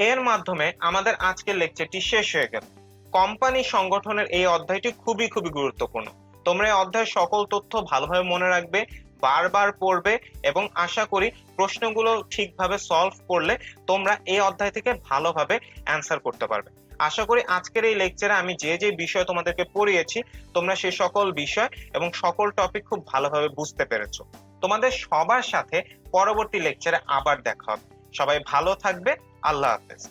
এর মাধ্যমে আমাদের আজকের লেকচারটি শেষ হয়ে গেল। কোম্পানি সংগঠনের এই অধ্যায়টি খুবই গুরুত্বপূর্ণ। তোমরা এই অধ্যায়ের সকল তথ্য ভালোভাবে মনে রাখবে, বারবার পড়বে এবং আশা করি প্রশ্নগুলো ঠিকভাবে সলভ করলে তোমরা এই অধ্যায় থেকে ভালোভাবে অ্যান্সার করতে পারবে। আশা করি আজকের এই লেকচারে আমি যে বিষয় তোমাদেরকে পড়িয়েছি তোমরা সেই সকল বিষয় এবং সকল টপিক খুব ভালোভাবে বুঝতে পেরেছো। তোমাদের সবার সাথে পরবর্তী লেকচারে আবার দেখা হবে। সবাই ভালো থাকবে। আল্লাহ হাফেজ।